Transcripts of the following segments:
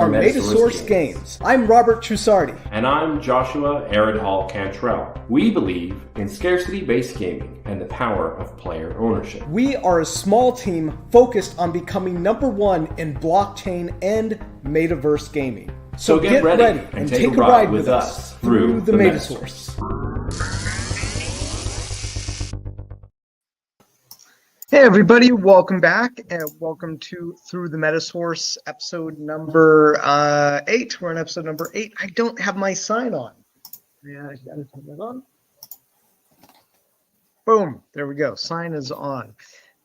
are Metasource games. I'm Robert Trusardi. And I'm Joshua Aridhol Cantrell. We believe in scarcity-based gaming and the power of player ownership. We are a small team focused on becoming #1 in blockchain and metaverse gaming. So get ready and take a ride with us through the Metasource. Hey everybody, welcome back and welcome to Through the Metasource, episode number 8. We're in episode number 8. I don't have my sign on. Yeah, I gotta turn that on. Boom, there we go. Sign is on.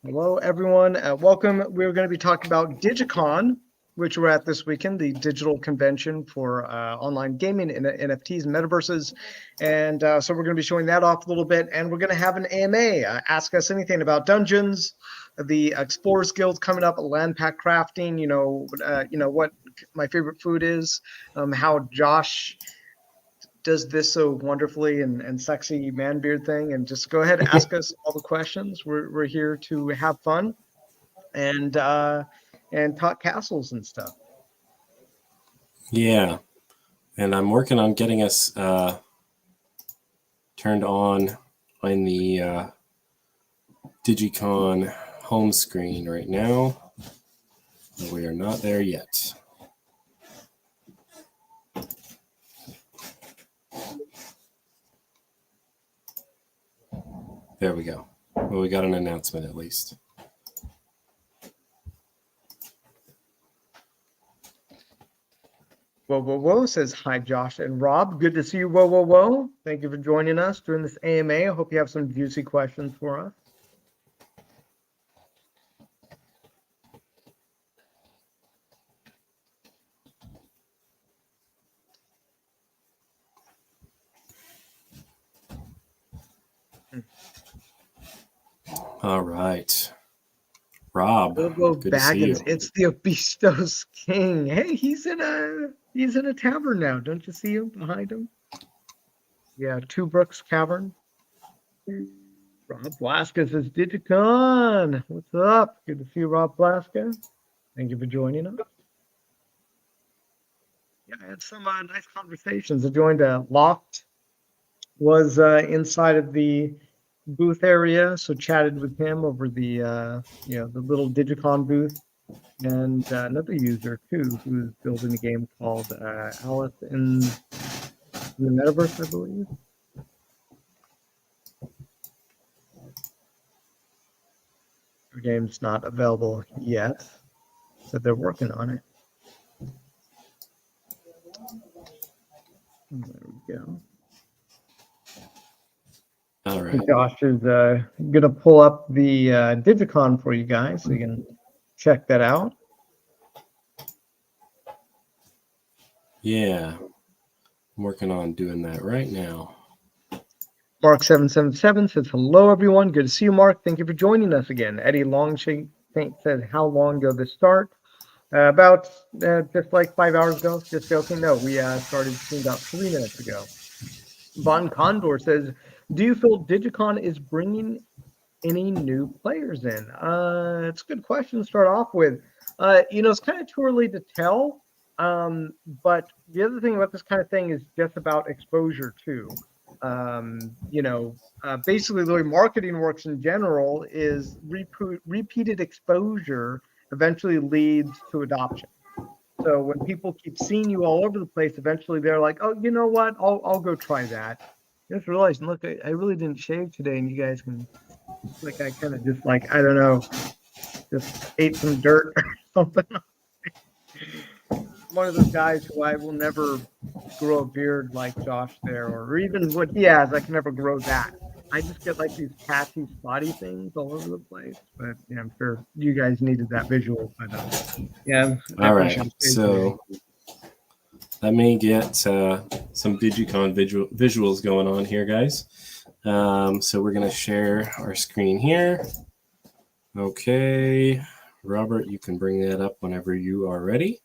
Hello everyone, welcome. We're going to be talking about Digicon, which we're at this weekend, the digital convention for online gaming and NFTs and metaverses. And so we're going to be showing that off a little bit. And we're going to have an AMA, ask us anything about dungeons, the Explorers Guild coming up, land pack crafting, you know what my favorite food is, how Josh does this so wonderfully and sexy man beard thing. And just go ahead and ask us all the questions. We're here to have fun and talk castles and stuff. Yeah, and I'm working on getting us turned on the Digicon home screen right now. We are not there yet. There we go. Well, we got an announcement at least. Whoa says hi, Josh and Rob. Good to see you. Whoa. Thank you for joining us during this AMA. I hope you have some juicy questions for us. All right. Rob, good to see you. It's the Obistos King. Hey, he's in a tavern now. Don't you see him behind him? Yeah, Two Brooks Cavern. Rob Blaska says Digicon. What's up? Good to see you, Rob Blaska. Thank you for joining us. Yeah, I had some nice conversations. I joined Loft. Was inside of the booth area, so chatted with him over the the little Digicon booth, and another user too who's building a game called Alice in the Metaverse, I believe. The game's not available yet, so they're working on it. There we go. All right. Josh is going to pull up the Digicon for you guys so you can check that out. Yeah, I'm working on doing that right now. Mark777 says, hello, everyone. Good to see you, Mark. Thank you for joining us again. Eddie Longshank said, how long ago did this start? About just like 5 hours ago. Just joking. No, we started about 3 minutes ago. Von Condor says, do you feel Digicon is bringing any new players in? It's a good question to start off with. It's kind of too early to tell. But the other thing about this kind of thing is just about exposure too. Basically the way marketing works in general is repeated exposure eventually leads to adoption. So when people keep seeing you all over the place, eventually they're like, oh, you know what? I'll go try that. Just realized, look, I really didn't shave today, and you guys can, like, I kind of just, like, I don't know, just ate some dirt or something. One of those guys who I will never grow a beard like Josh there, or even what he has, I can never grow that. I just get, like, these patchy, spotty things all over the place. But, yeah, I'm sure you guys needed that visual. But, yeah. All right, so let me get some Digicon visuals going on here, guys. So we're going to share our screen here. Okay. Robert, you can bring that up whenever you are ready.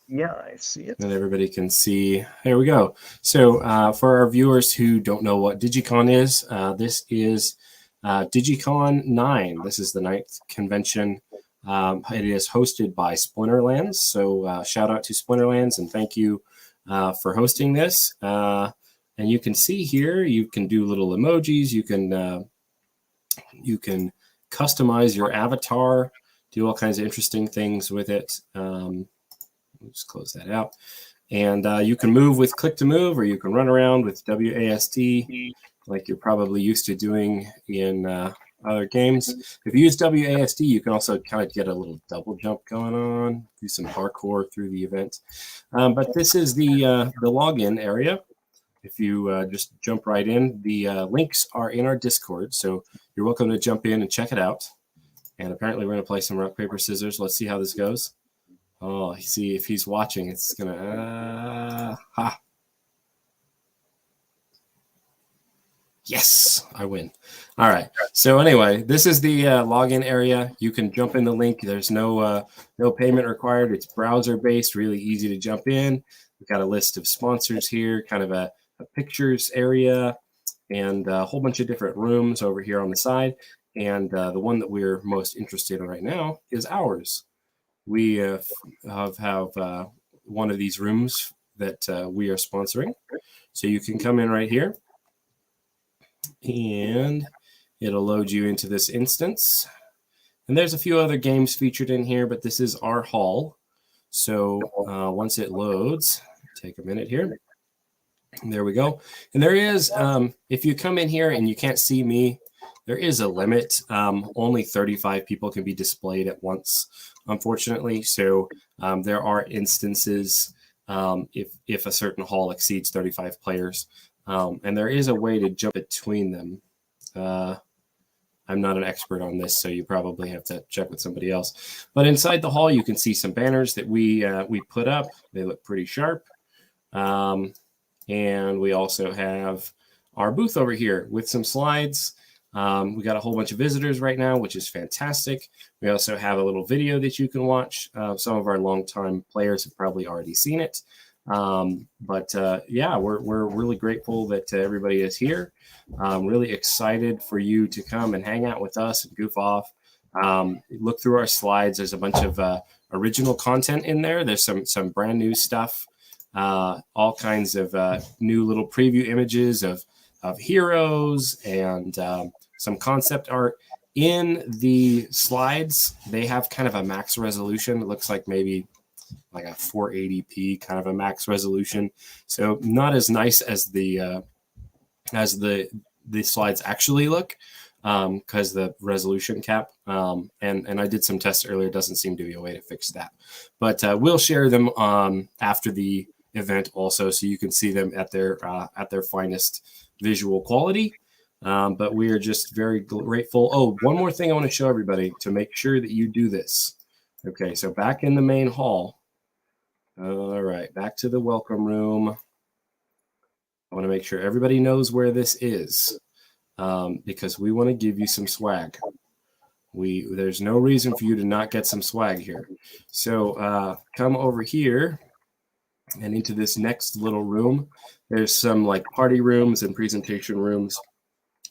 Yeah, I see it. And everybody can see. There we go. So for our viewers who don't know what Digicon is, this is Digicon 9. This is the 9th convention It is hosted by Splinterlands. So shout out to Splinterlands and thank you for hosting this. And you can see here, you can do little emojis. You can customize your avatar, do all kinds of interesting things with it. Just close that out. And you can move with click to move, or you can run around with WASD like you're probably used to doing in other games. If you use WASD, you can also kind of get a little double jump going on, do some parkour through the event. But this is the login area. If you just jump right in, the links are in our Discord, so you're welcome to jump in and check it out. And apparently we're going to play some rock, paper, scissors. Let's see how this goes. Oh, see if he's watching, it's going to... ha! Yes, I win. All right. So anyway, this is the login area. You can jump in the link. There's no payment required. It's browser-based, really easy to jump in. We've got a list of sponsors here, kind of a pictures area, and a whole bunch of different rooms over here on the side. And the one that we're most interested in right now is ours. We have one of these rooms that we are sponsoring. So you can come in right here, and it'll load you into this instance. And there's a few other games featured in here, but this is our hall. So once it loads, take a minute here. There we go. And there is, if you come in here and you can't see me, there is a limit. Only 35 people can be displayed at once, unfortunately. So there are instances if a certain hall exceeds 35 players. And there is a way to jump between them. I'm not an expert on this, so you probably have to check with somebody else. But inside the hall, you can see some banners that we put up. They look pretty sharp. And we also have our booth over here with some slides. We got a whole bunch of visitors right now, which is fantastic. We also have a little video that you can watch. Some of our longtime players have probably already seen it. Yeah, we're really grateful that everybody is here. Really excited for you to come and hang out with us and goof off. Look through our slides. There's a bunch of original content in there. There's some brand new stuff, all kinds of new little preview images of heroes and some concept art. In the slides, they have kind of a max resolution. It looks like maybe like a 480p kind of a max resolution. So not as nice as the slides actually look, because the resolution cap. And I did some tests earlier. Doesn't seem to be a way to fix that. But we'll share them after the event also, so you can see them at their finest visual quality. But we are just very grateful. Oh, one more thing I want to show everybody to make sure that you do this. Okay, so back in the main hall. All right, back to the welcome room. I want to make sure everybody knows where this is, because we want to give you some swag. There's no reason for you to not get some swag here. So come over here and into this next little room. There's some like party rooms and presentation rooms,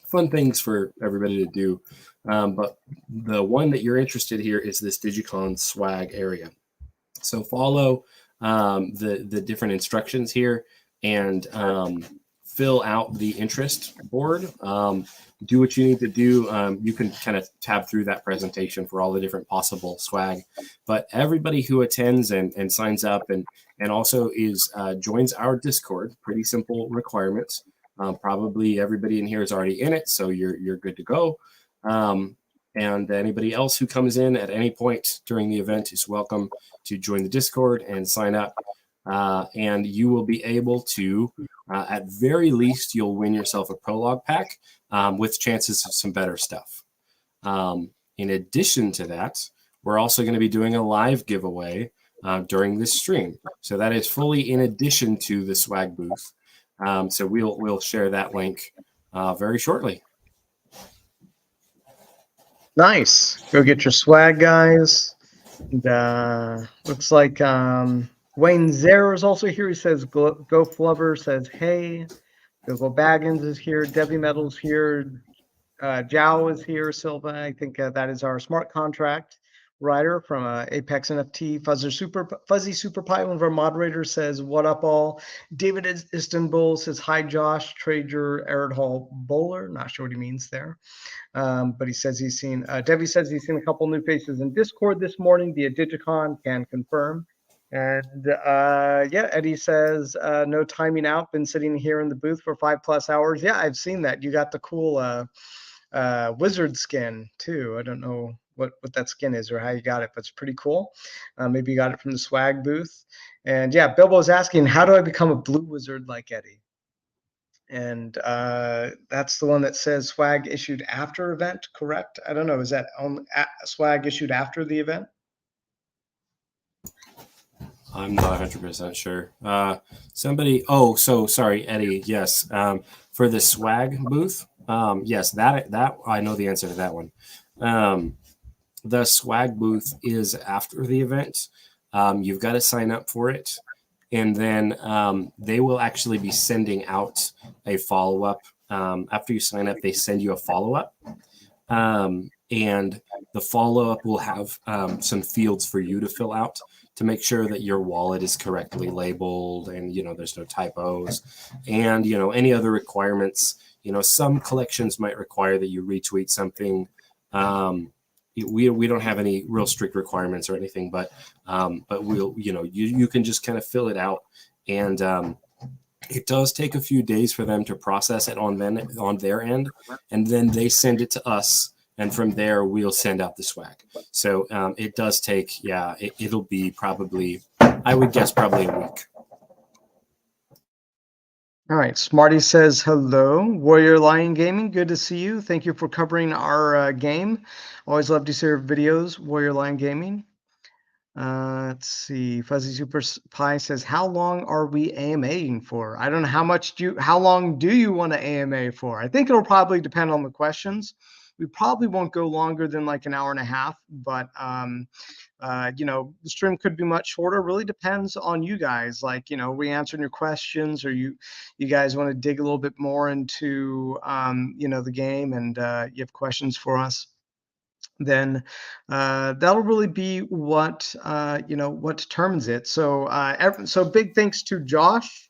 fun things for everybody to do. But the one that you're interested here is this Digicon swag area. So follow the different instructions here and fill out the interest board. Do what you need to do. You can kind of tab through that presentation for all the different possible swag. But everybody who attends and signs up and also joins our Discord, pretty simple requirements. Probably everybody in here is already in it, so you're good to go. And anybody else who comes in at any point during the event is welcome to join the Discord and sign up. And you will be able to, at very least, you'll win yourself a prologue pack with chances of some better stuff. In addition to that, we're also going to be doing a live giveaway during this stream. So that is fully in addition to the swag booth. So we'll share that link very shortly. Nice. Go get your swag, guys. And, looks like Wayne Zare is also here. He says, Go Flubber says, hey. Google Baggins is here. Debbie Metal's here. Jao is here. Silva, I think that is our smart contract. Ryder from Apex NFT, Fuzzy Super Pie, one of our moderators, says, "What up, all?" David Istanbul says, "Hi, Josh." Trader Aridhol Bowler, not sure what he means there. But he says he's seen, Debbie says he's seen a couple new faces in Discord this morning via Digicon, can confirm. And yeah, Eddie says, no timing out, been sitting here in the booth for 5+ hours. Yeah, I've seen that. You got the cool wizard skin too. I don't know what that skin is or how you got it, but it's pretty cool. Maybe you got it from the swag booth. And yeah, Bilbo's asking, how do I become a blue wizard like Eddie? And that's the one that says swag issued after event, correct? I don't know. Is that on swag issued after the event? I'm not 100% sure. Sorry, Eddie. Yes. For the swag booth. Yes, that I know the answer to that one. The swag booth is after the event. You've got to sign up for it. And then they will actually be sending out a follow-up. After you sign up, they send you a follow-up. And the follow-up will have some fields for you to fill out to make sure that your wallet is correctly labeled and, there's no typos. And, any other requirements. Some collections might require that you retweet something. We don't have any real strict requirements or anything, but we'll, you can just kind of fill it out. And it does take a few days for them to process it on their end. And then they send it to us. And from there, we'll send out the swag. So it does take, it'll be probably, I would guess, probably a week. All right. Smarty says, hello. Warrior Lion Gaming, good to see you. Thank you for covering our game. Always love to see your videos, Warrior Lion Gaming. Let's see. Fuzzy Super Pie says, how long are we AMAing for? I don't know how long do you want to AMA for? I think it'll probably depend on the questions. We probably won't go longer than like an hour and a half, but the stream could be much shorter. Really depends on you guys. Like, we answering your questions, or you guys want to dig a little bit more into the game, and you have questions for us. Then that'll really be what what determines it. So big thanks to Josh.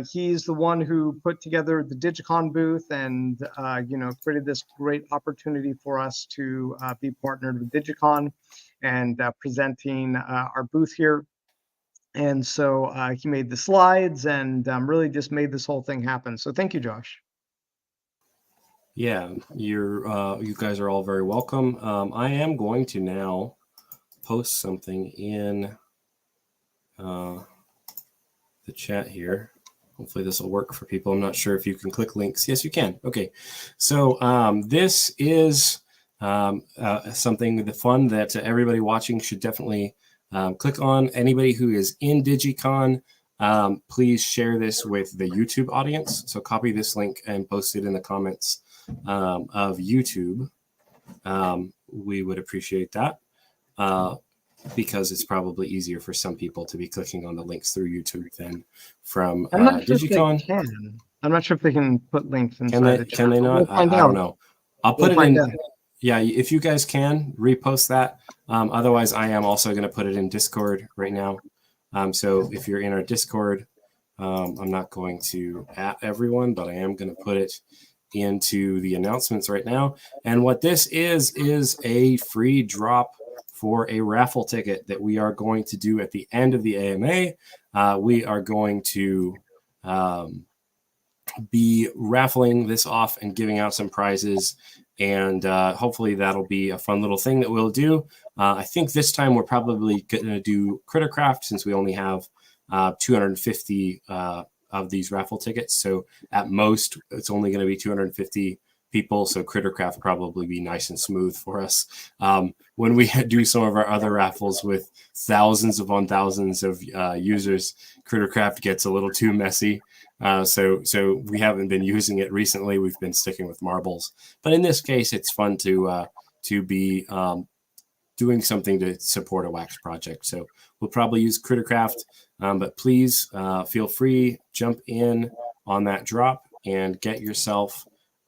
He's the one who put together the Digicon booth and created this great opportunity for us to be partnered with Digicon and presenting our booth here. And so he made the slides and really just made this whole thing happen. So thank you, Josh. Yeah, you guys are all very welcome. I am going to now post something in the chat here. Hopefully this will work for people. I'm not sure if you can click links. Yes, you can. Okay. So this is something, the fun that everybody watching should definitely click on. Anybody who is in Digicon, please share this with the YouTube audience. So copy this link and post it in the comments of YouTube. We would appreciate that. Because it's probably easier for some people to be clicking on the links through YouTube than from Digicon. I'm not sure if they can put links inside the chat. Can they not? I don't know. I'll put it in. Yeah, if you guys can, repost that. Otherwise, I am also going to put it in Discord right now. So if you're in our Discord, I'm not going to at everyone, but I am going to put it into the announcements right now. And what this is a free drop for a raffle ticket that we are going to do at the end of the AMA. We are going to be raffling this off and giving out some prizes. And hopefully that'll be a fun little thing that we'll do. I think this time we're probably going to do Crittercraft, since we only have 250 of these raffle tickets. So at most, it's only going to be 250 people. So Crittercraft probably be nice and smooth for us. When we do some of our other raffles with thousands upon thousands of users, Crittercraft gets a little too messy. So we haven't been using it recently. We've been sticking with marbles. But in this case, it's fun to be doing something to support a wax project. So we'll probably use Crittercraft, but please feel free, jump in on that drop and get yourself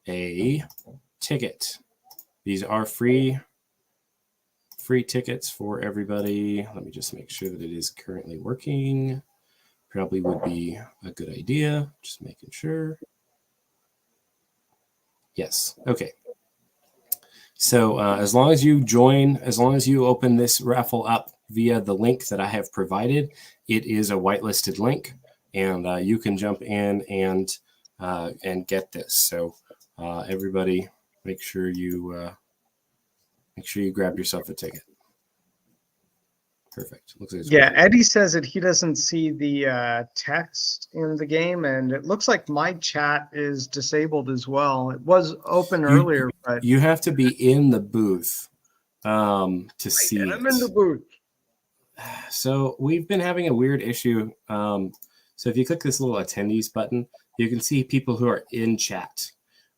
a ticket. These are free free tickets for everybody. Let me just make sure that it is currently working. Probably would be a good idea. Just making sure. Yes. Okay. So as long as you join, as long as you open this raffle up via the link that I have provided, it is a whitelisted link, and you can jump in and get this. So everybody, make sure you grab yourself a ticket. Perfect. Looks like it's Yeah, working. Eddie says that he doesn't see the text in the game, and it looks like my chat is disabled as well. It was open earlier, but You have to be in the booth to see I'm in the it. booth. So we've been having a weird issue. So if you click this little attendees button, you can see people who are in chat.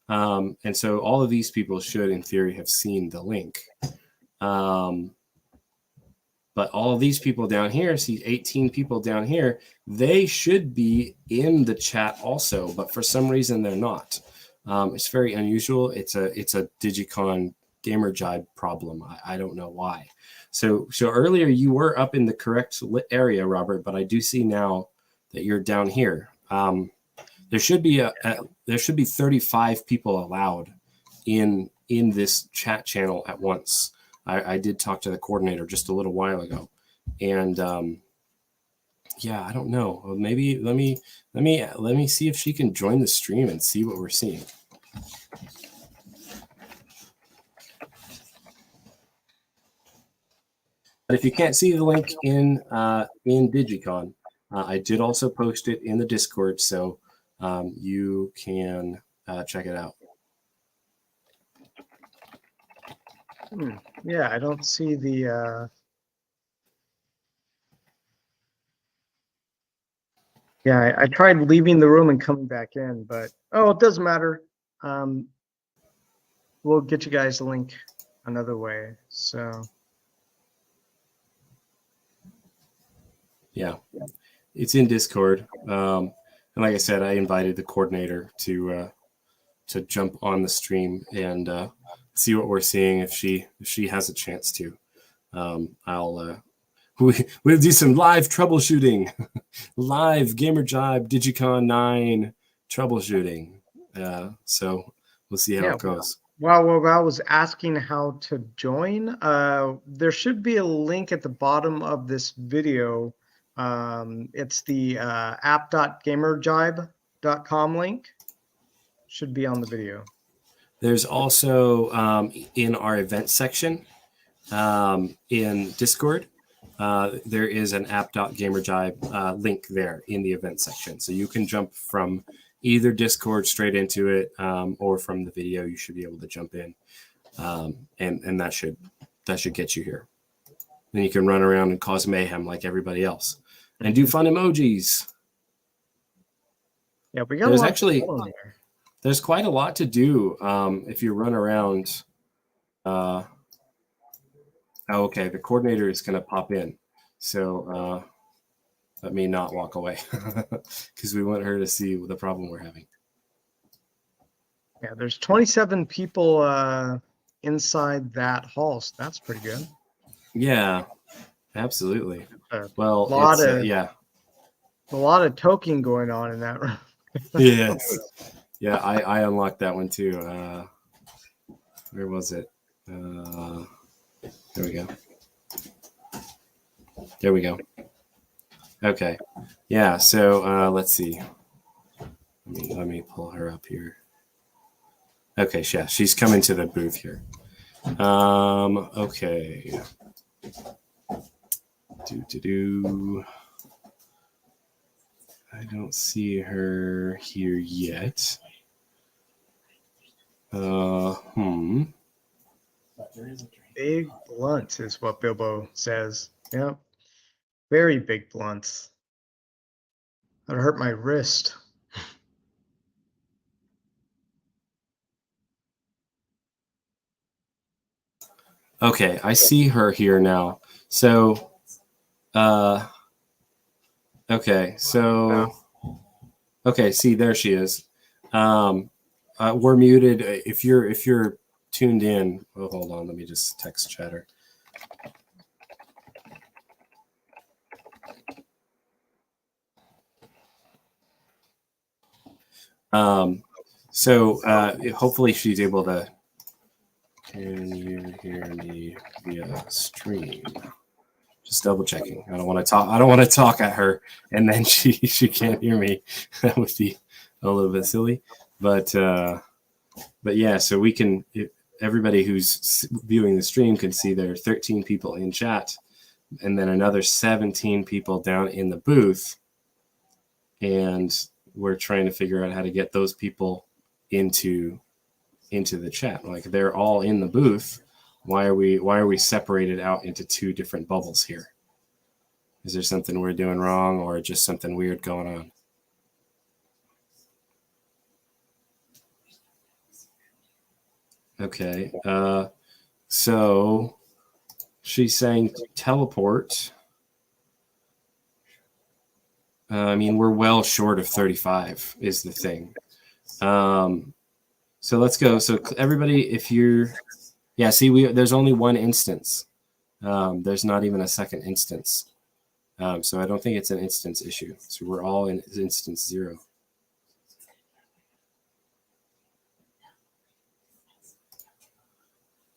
And so all of these people should, in theory, have seen the link. But all of these people down here, see 18 people down here, they should be in the chat also, but for some reason they're not. It's very unusual. It's a Digicon gamer jibe problem. I don't know why. So earlier you were up in the correct area, Robert, but I do see now that you're down here. There should be there should be 35 people allowed in this chat channel at once. I did talk to the coordinator just a little while ago, and yeah, I don't know. Maybe let me see if she can join the stream and see what we're seeing. But if you can't see the link in Digicon, I did also post it in the Discord, so you can check it out. Yeah, I don't see the. Yeah, I tried leaving the room and coming back in, but it doesn't matter. We'll get you guys a link another way. So. Yeah, it's in Discord, and like I said, I invited the coordinator to jump on the stream and see what we're seeing if she has a chance to. We'll do some live troubleshooting, live Gamer Jibe Digicon 9 troubleshooting. So we'll see how it goes. Well, I was asking how to join. There should be a link at the bottom of this video. It's the app.gamerjibe.com link. Should be on the video. There's also in our event section in Discord, there is an app.gamerjibe link there in the event section. So you can jump from either Discord straight into it or from the video. You should be able to jump in, and that should get you here. Then you can run around and cause mayhem like everybody else and do fun emojis. Yeah, we got there's actually there's quite a lot to do if you run around. Okay, the coordinator is going to pop in, so let me not walk away because we want her to see the problem we're having. Yeah, there's 27 people inside that hall, so that's pretty good. Yeah, absolutely. Well, a lot of token going on in that room. Yes. Yeah, I unlocked that one too. Where was it? There we go. There we go. Okay. Yeah, so let's see. Let me pull her up here. Okay, yeah, she's coming to the booth here. Okay. I don't see her here yet. Big blunt is what Bilbo says. Yep. Very big blunts. That hurt my wrist. Okay, I see her here now. So, okay, so, okay, see, there she is. We're muted. If you're tuned in, oh, hold on, let me just text chatter. So hopefully she's able to. Can you hear me via stream? Just double checking. I don't want to talk. I don't want to talk at her, and then she can't hear me. That would be a little bit silly. But yeah. So we can. Everybody who's viewing the stream can see there are 13 people in chat, and then another 17 people down in the booth, and we're trying to figure out how to get those people into the chat. Like they're all in the booth. Why are we separated out into two different bubbles here? Is there something we're doing wrong or just something weird going on? Okay. So she's saying teleport. I mean, we're well short of 35 is the thing. So let's go. So everybody, if you're, yeah, see, there's only one instance. There's not even a second instance. So I don't think it's an instance issue. So we're all in instance 0.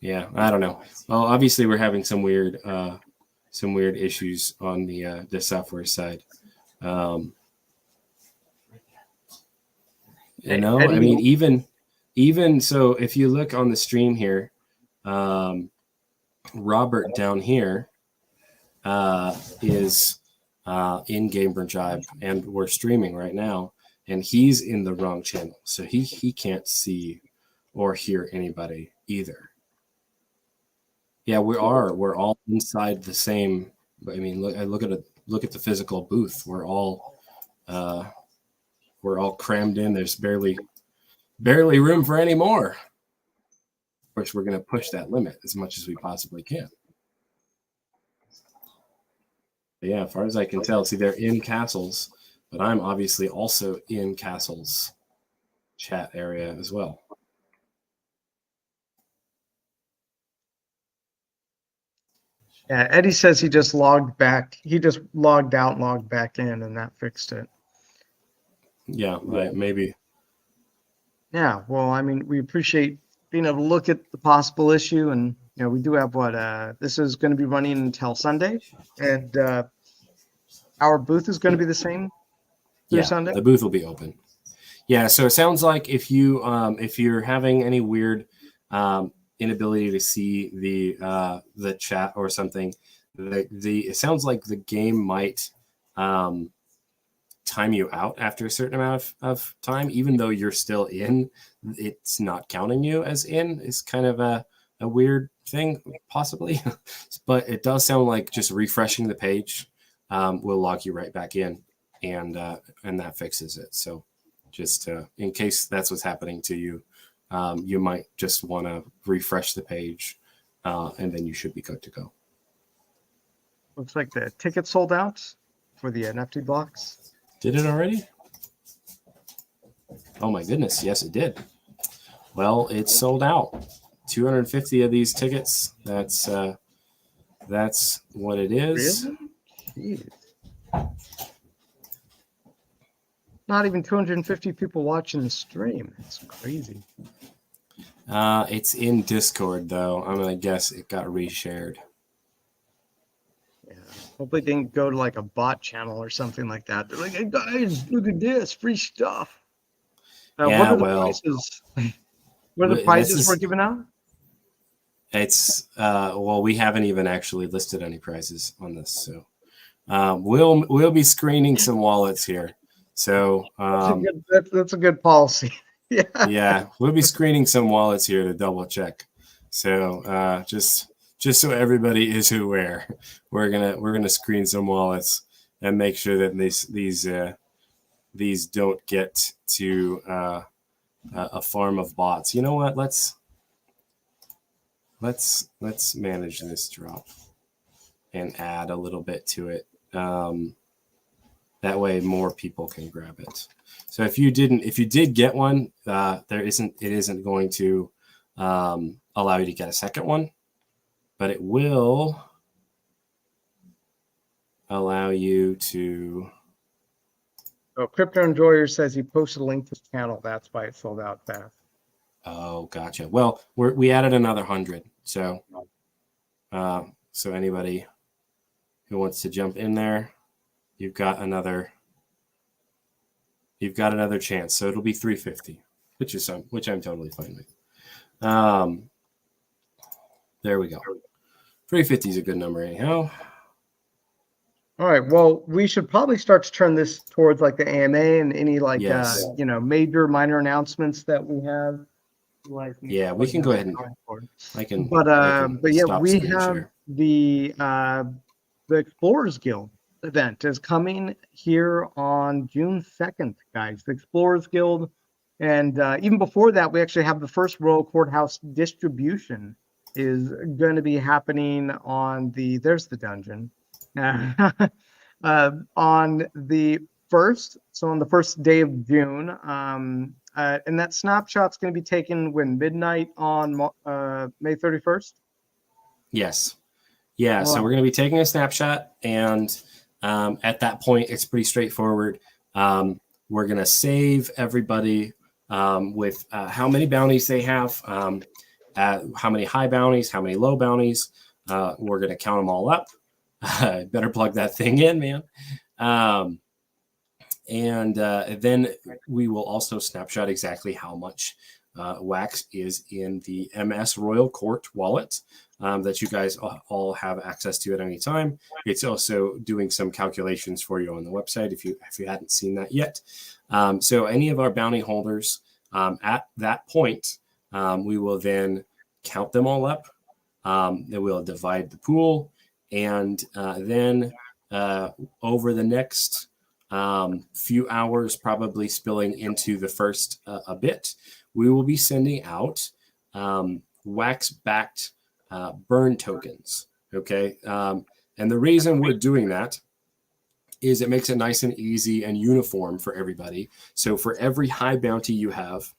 Yeah, I don't know. Well, obviously we're having some weird issues on the software side. You know, I mean, even so, if you look on the stream here, Robert down here is in Gamer Jibe, and we're streaming right now, and he's in the wrong channel, so he can't see or hear anybody either. Yeah, we're all inside the same. I mean, look at the physical booth. We're all crammed in. There's barely room for any more. Of course, we're going to push that limit as much as we possibly can. But yeah, as far as I can tell, see, they're in Castle's, but I'm obviously also in Castle's chat area as well. Yeah, Eddie says he just logged back. He just logged out and logged back in, and that fixed it. Yeah, maybe. Yeah, well, I mean, we appreciate being able to look at the possible issue, and we do have this is going to be running until Sunday, and our booth is going to be the same through Sunday. The booth will be open. Yeah, so it sounds like if you're having any weird inability to see the chat or something, it sounds like the game might time you out after a certain amount of time, even though you're still in. It's not counting you as in. It's kind of a weird thing, possibly. But it does sound like just refreshing the page will log you right back in, and that fixes it. So just in case that's what's happening to you, you might just want to refresh the page, and then you should be good to go. Looks like the ticket sold out for the NFT blocks. Did it already? Oh my goodness, yes it did. Well, it's sold out. 250 of these tickets. That's what it is. Really? Jeez. Not even 250 people watching the stream. It's crazy. It's in Discord though. I'm gonna guess it got reshared. Hopefully they didn't go to like a bot channel or something like that. They're like, hey guys, look at this, free stuff. What are the prices? What are the prizes we're giving out? It's well, we haven't even actually listed any prizes on this, so we'll be screening some wallets here. So that's a good policy. Yeah, we'll be screening some wallets here to double check. So just so everybody is aware, we're gonna screen some wallets and make sure that these don't get to a farm of bots. You know what? Let's manage this drop and add a little bit to it. That way, more people can grab it. So if you did get one, it isn't going to allow you to get a second one. but it will allow you to. Oh, Crypto Enjoyer says he posted a link to his channel. That's why it sold out fast. Oh, gotcha. Well, we added another 100. So, so anybody who wants to jump in there, you've got another chance. So it'll be 350, which I'm totally fine with. There we go. 350 is a good number anyhow. All right. Well, we should probably start to turn this towards like the AMA and any like Yes. major minor announcements that we have. Like We can go ahead and I can. But yeah, we have share. the Explorers Guild event is coming here on June 2nd, guys. The Explorers Guild, and even before that, we actually have the first Royal Courthouse distribution is going to be happening on there's the dungeon on the 1st. So on the first day of June, and that snapshot's going to be taken when midnight on May 31st. Yes. Yeah. Wow. So we're going to be taking a snapshot, and at that point, it's pretty straightforward. We're going to save everybody with how many bounties they have, how many high bounties, how many low bounties. We're going to count them all up. Better plug that thing in, man. And then we will also snapshot exactly how much wax is in the MS Royal Court wallet that you guys all have access to at any time. It's also doing some calculations for you on the website if you hadn't seen that yet. So any of our bounty holders at that point, we will then count them all up. Then we'll divide the pool, and then over the next few hours, probably spilling into the first a bit, we will be sending out wax-backed burn tokens. Okay, and the reason we're doing that is it makes it nice and easy and uniform for everybody. So for every high bounty you have,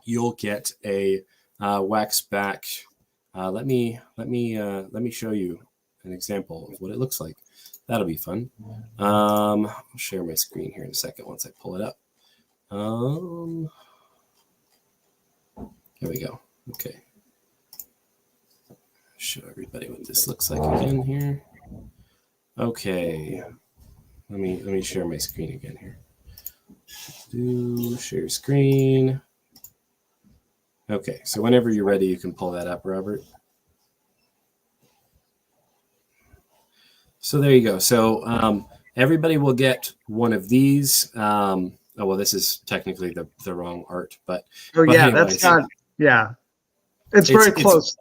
you'll get a wax-back. Let me show you an example of what it looks like. That'll be fun. I'll share my screen here in a second once I pull it up. There we go. Okay. Show everybody what this looks like again here. Okay. Let me share my screen again here. Share screen. Okay, so whenever you're ready, you can pull that up, Robert. So there you go. So everybody will get one of these. Oh, well, this is technically the wrong art, but yeah, anyways, that's not. Yeah, it's very close.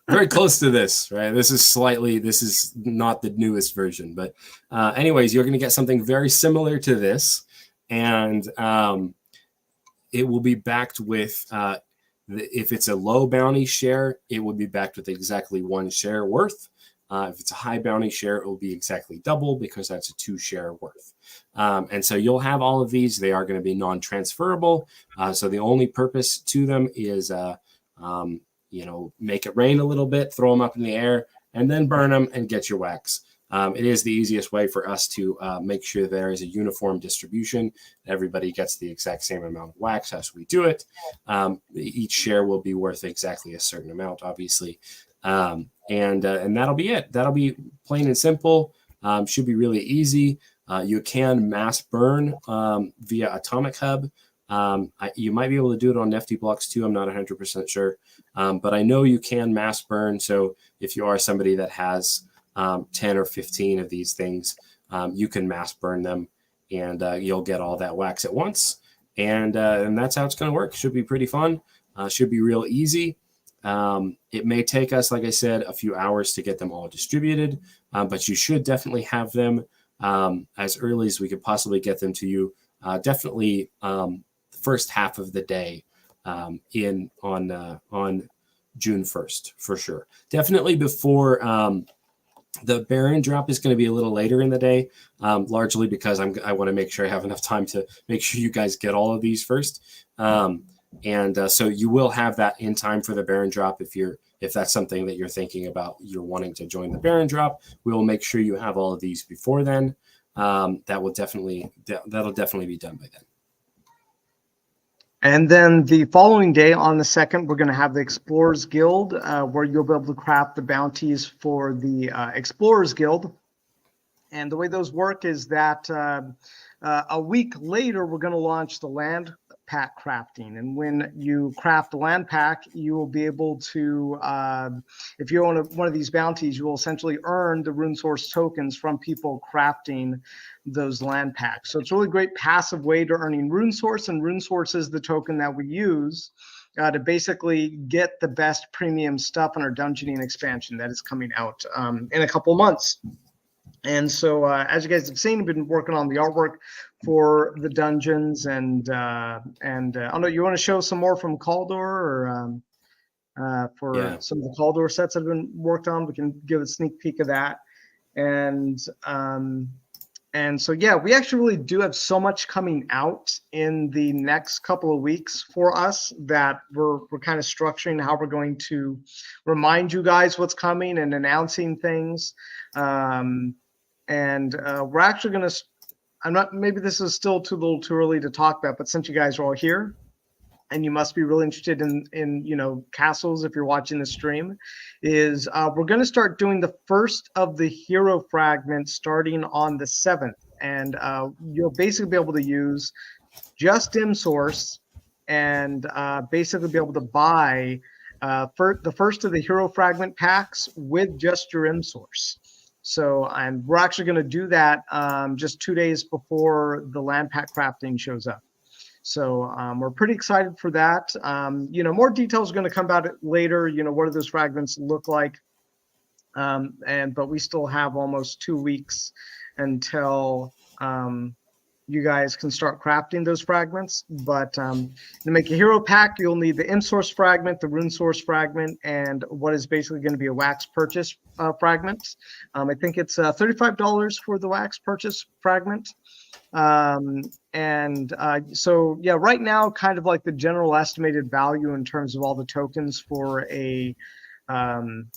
Very close to this, right? This is not the newest version, but anyways, you're going to get something very similar to this, and it will be backed with. If it's a low bounty share, it will be backed with exactly 1 share worth. If it's a high bounty share, it will be exactly double because that's a 2 share worth. And so you'll have all of these. They are going to be non-transferable. So the only purpose to them is, make it rain a little bit, throw them up in the air, and then burn them and get your wax. It is the easiest way for us to make sure there is a uniform distribution. Everybody gets the exact same amount of wax as we do it. Each share will be worth exactly a certain amount, obviously. And that'll be it. That'll be plain and simple. Should be really easy. You can mass burn via Atomic Hub. You might be able to do it on Nifty Blocks too. I'm not 100% sure. But I know you can mass burn. So if you are somebody that has 10 or 15 of these things, you can mass burn them, and you'll get all that wax at once. And that's how it's going to work. Should be pretty fun. Should be real easy. It may take us, like I said, a few hours to get them all distributed, but you should definitely have them as early as we could possibly get them to you. Definitely the first half of the day on June 1st, for sure. Definitely before the Baron drop is going to be a little later in the day, largely because I want to make sure I have enough time to make sure you guys get all of these first. And so you will have that in time for the Baron drop if that's something that you're thinking about, you're wanting to join the Baron drop. We will make sure you have all of these before then. That'll definitely be done by then. And then the following day on the 2nd, we're going to have the Explorers Guild, where you'll be able to craft the bounties for the Explorers Guild. And the way those work is that a week later, we're going to launch the land pack crafting. And when you craft the land pack, you will be able to, if you own one of these bounties, you will essentially earn the rune source tokens from people crafting those land packs. So it's a really great passive way to earning rune source, and rune source is the token that we use to basically get the best premium stuff on our dungeoning expansion that is coming out in a couple months. And so, as you guys have seen, I've been working on the artwork for the dungeons, and I don't know, you want to show some more from Caldor, or for some of the Caldor sets that have been worked on? We can give a sneak peek of that. And so, yeah, we actually really do have so much coming out in the next couple of weeks for us that we're kind of structuring how we're going to remind you guys what's coming and announcing things. We're actually going to, maybe this is still a little too early to talk about, but since you guys are all here and you must be really interested in castles, if you're watching the stream, is we're going to start doing the first of the hero fragments starting on the 7th. And you'll basically be able to use just Source and basically be able to buy the first of the hero fragment packs with just your Source. So, and we're actually going to do that just 2 days before the land pack crafting shows up. So we're pretty excited for that. More details are going to come about it later. What do those fragments look like? But we still have almost 2 weeks until you guys can start crafting those fragments. But to make a hero pack, you'll need the source fragment, the rune source fragment, and what is basically going to be a wax purchase fragment. I think it's $35 for the wax purchase fragment. So yeah, right now, kind of like the general estimated value in terms of all the tokens for a land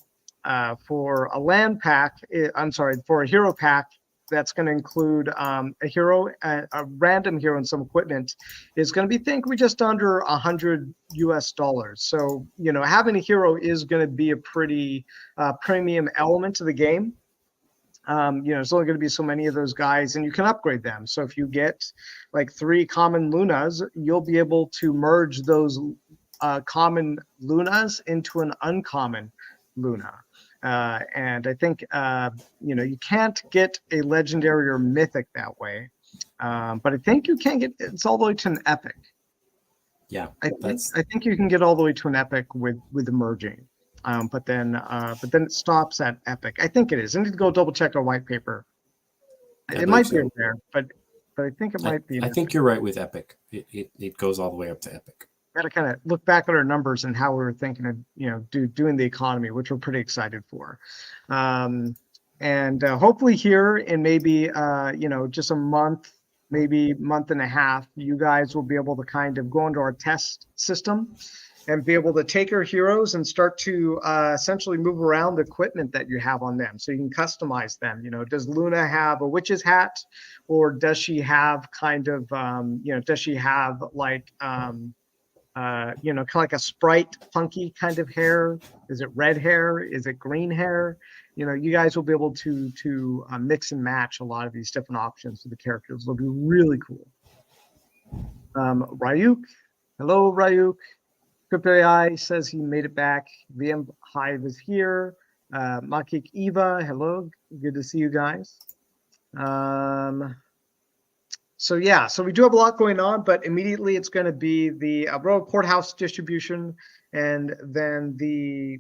pack, for a hero pack, that's going to include a hero, a random hero, and some equipment, is going to be, think we just under $100 US. So, having a hero is going to be a pretty premium element to the game. There's only going to be so many of those guys, and you can upgrade them. So if you get like 3 common Lunas, you'll be able to merge those common Lunas into an uncommon Luna. And I think, you can't get a legendary or mythic that way. But I think you can get, it's all the way to an epic. Yeah. I think you can get all the way to an epic with the merging. But then it stops at epic. I think it is. I need to go double check our white paper. It might be in there, but I think it might be. I think you're right with epic. It goes all the way up to epic. Got to kind of look back at our numbers and how we were thinking of doing the economy, which we're pretty excited for. Hopefully here in maybe just a month, maybe month and a half, you guys will be able to kind of go into our test system and be able to take your heroes and start to essentially move around the equipment that you have on them, so you can customize them. Does Luna have a witch's hat, or does she have kind of does she have like kind of like a sprite funky kind of hair? Is it red hair? Is it green hair? You guys will be able to mix and match a lot of these different options for the characters. It'll be really cool. Ryuk, hello Ryuk. CryptoAI says he made it back. VM Hive is here. Makik Eva, hello. Good to see you guys. So we do have a lot going on, but immediately it's going to be the Royal Courthouse distribution, and then the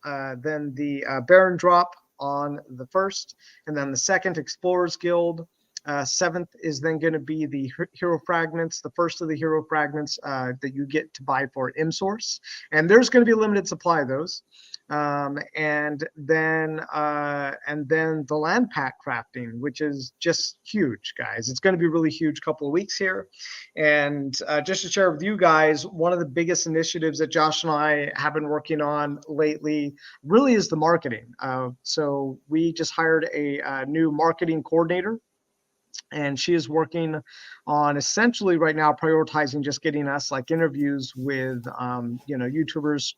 Baron drop on the 1st, and then the 2nd Explorers Guild, 7th is then going to be the hero fragments, the first of the hero fragments that you get to buy for Metasource. And there's going to be a limited supply of those. And then the land pack crafting, which is just huge, guys. It's going to be really huge couple of weeks here. And just to share with you guys, one of the biggest initiatives that Josh and I have been working on lately really is the marketing. So we just hired a new marketing coordinator, and she is working on essentially right now prioritizing just getting us like interviews with YouTubers,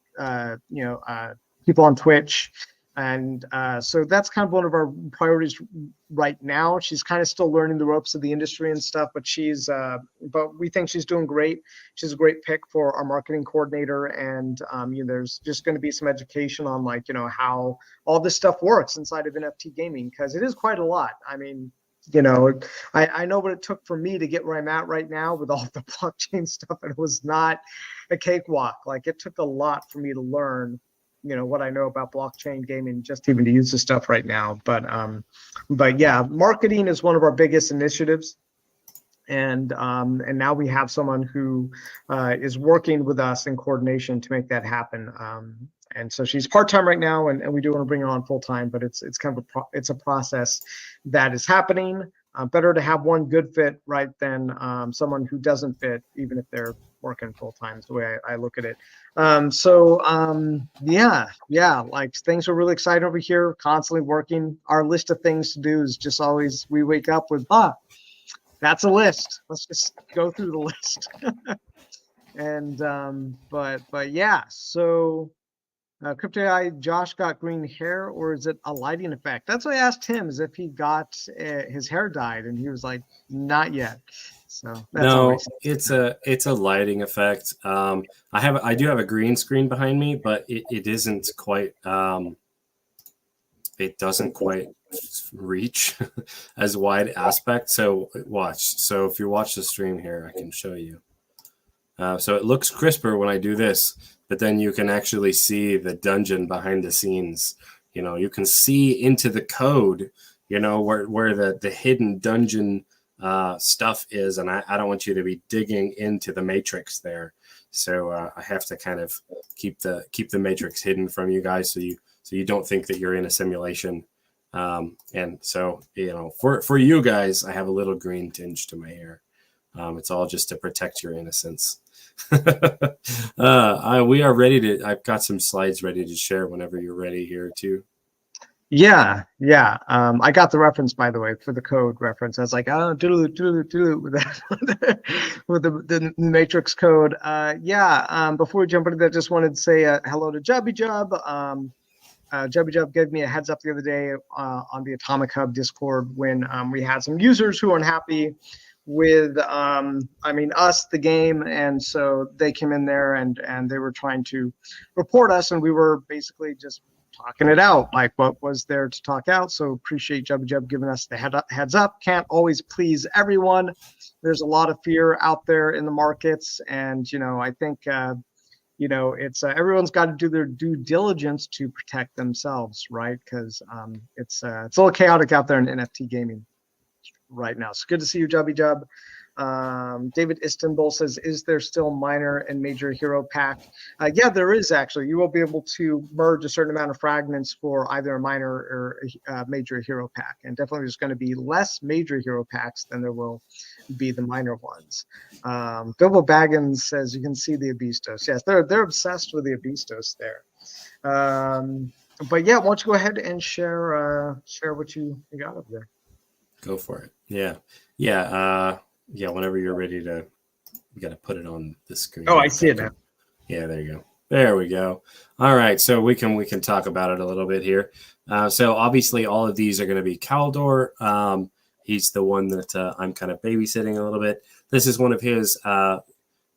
people on Twitch. And so that's kind of one of our priorities right now. She's kind of still learning the ropes of the industry and stuff, but but we think she's doing great. She's a great pick for our marketing coordinator. And there's just going to be some education on how all this stuff works inside of NFT gaming, because it is quite a lot. I mean, I know what it took for me to get where I'm at right now with all the blockchain stuff, and it was not a cakewalk. Like, it took a lot for me to learn, what I know about blockchain gaming, just even to use this stuff right now. But yeah, marketing is one of our biggest initiatives. And now we have someone who is working with us in coordination to make that happen. And so she's part-time right now, and we do want to bring her on full-time, but it's kind of it's a process that is happening. Better to have one good fit, right, than someone who doesn't fit, even if they're working full-time, is the way I look at it. Yeah, like, things are really exciting over here, constantly working. Our list of things to do is just always, we wake up with, that's a list. Let's just go through the list. And but yeah, so Crypto AI, Josh got green hair, or is it a lighting effect? That's what I asked him, is if he got his hair dyed, and he was like, not yet. So that's no, it's a lighting effect. I do have a green screen behind me, but it isn't quite it doesn't quite reach as wide aspect. So watch. So if you watch the stream here, I can show you. So it looks crisper when I do this, but then you can actually see the dungeon behind the scenes. You can see into the code, where the hidden dungeon stuff is, and I don't want you to be digging into the matrix there. So I have to kind of keep the matrix hidden from you guys, so you don't think that you're in a simulation. And so for you guys, I have a little green tinge to my hair. It's all just to protect your innocence. We are ready to. I've got some slides ready to share whenever you're ready here too. Yeah. I got the reference, by the way, for the code reference. I was like, doodle with that, with the matrix code. Before we jump into that, just wanted to say hello to Jubby Jub. Jubby Jub gave me a heads up the other day on the Atomic Hub Discord when we had some users who were unhappy with us, the game, and so they came in there and they were trying to report us, and we were basically just talking it out, like what was there to talk out. So appreciate Jubby Jub giving us the heads up. Can't always please everyone. There's a lot of fear out there in the markets, and I think it's everyone's got to do their due diligence to protect themselves, right? Because it's a little chaotic out there in NFT gaming right now. So good to see you, Jubby Jub. David Istanbul says, is there still minor and major hero pack? Yeah, there is actually. You will be able to merge a certain amount of fragments for either a minor or a major hero pack. And definitely there's going to be less major hero packs than there will be the minor ones. Bilbo Baggins says, you can see the Abystos. Yes, they're obsessed with the Abystos there. But yeah, why don't you go ahead and share what you got up there. Go for it. Yeah. Whenever you're ready to, you got to put it on the screen. Oh, I see it now. Yeah, there you go. There we go. All right, so we can talk about it a little bit here. So obviously, all of these are going to be Caldor. He's the one that I'm kind of babysitting a little bit. This is one of his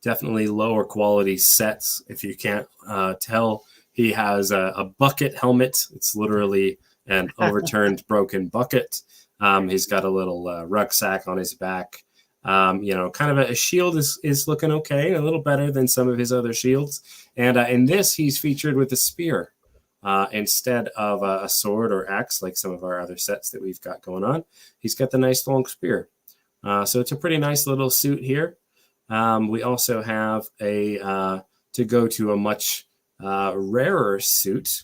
definitely lower quality sets. If you can't tell, he has a bucket helmet. It's literally an overturned, broken bucket. He's got a little rucksack on his back. Kind of a shield is looking okay, a little better than some of his other shields. And in this, he's featured with a spear instead of a sword or axe like some of our other sets that we've got going on, he's got the nice long spear. So it's a pretty nice little suit here. We also have to go to a much rarer suit.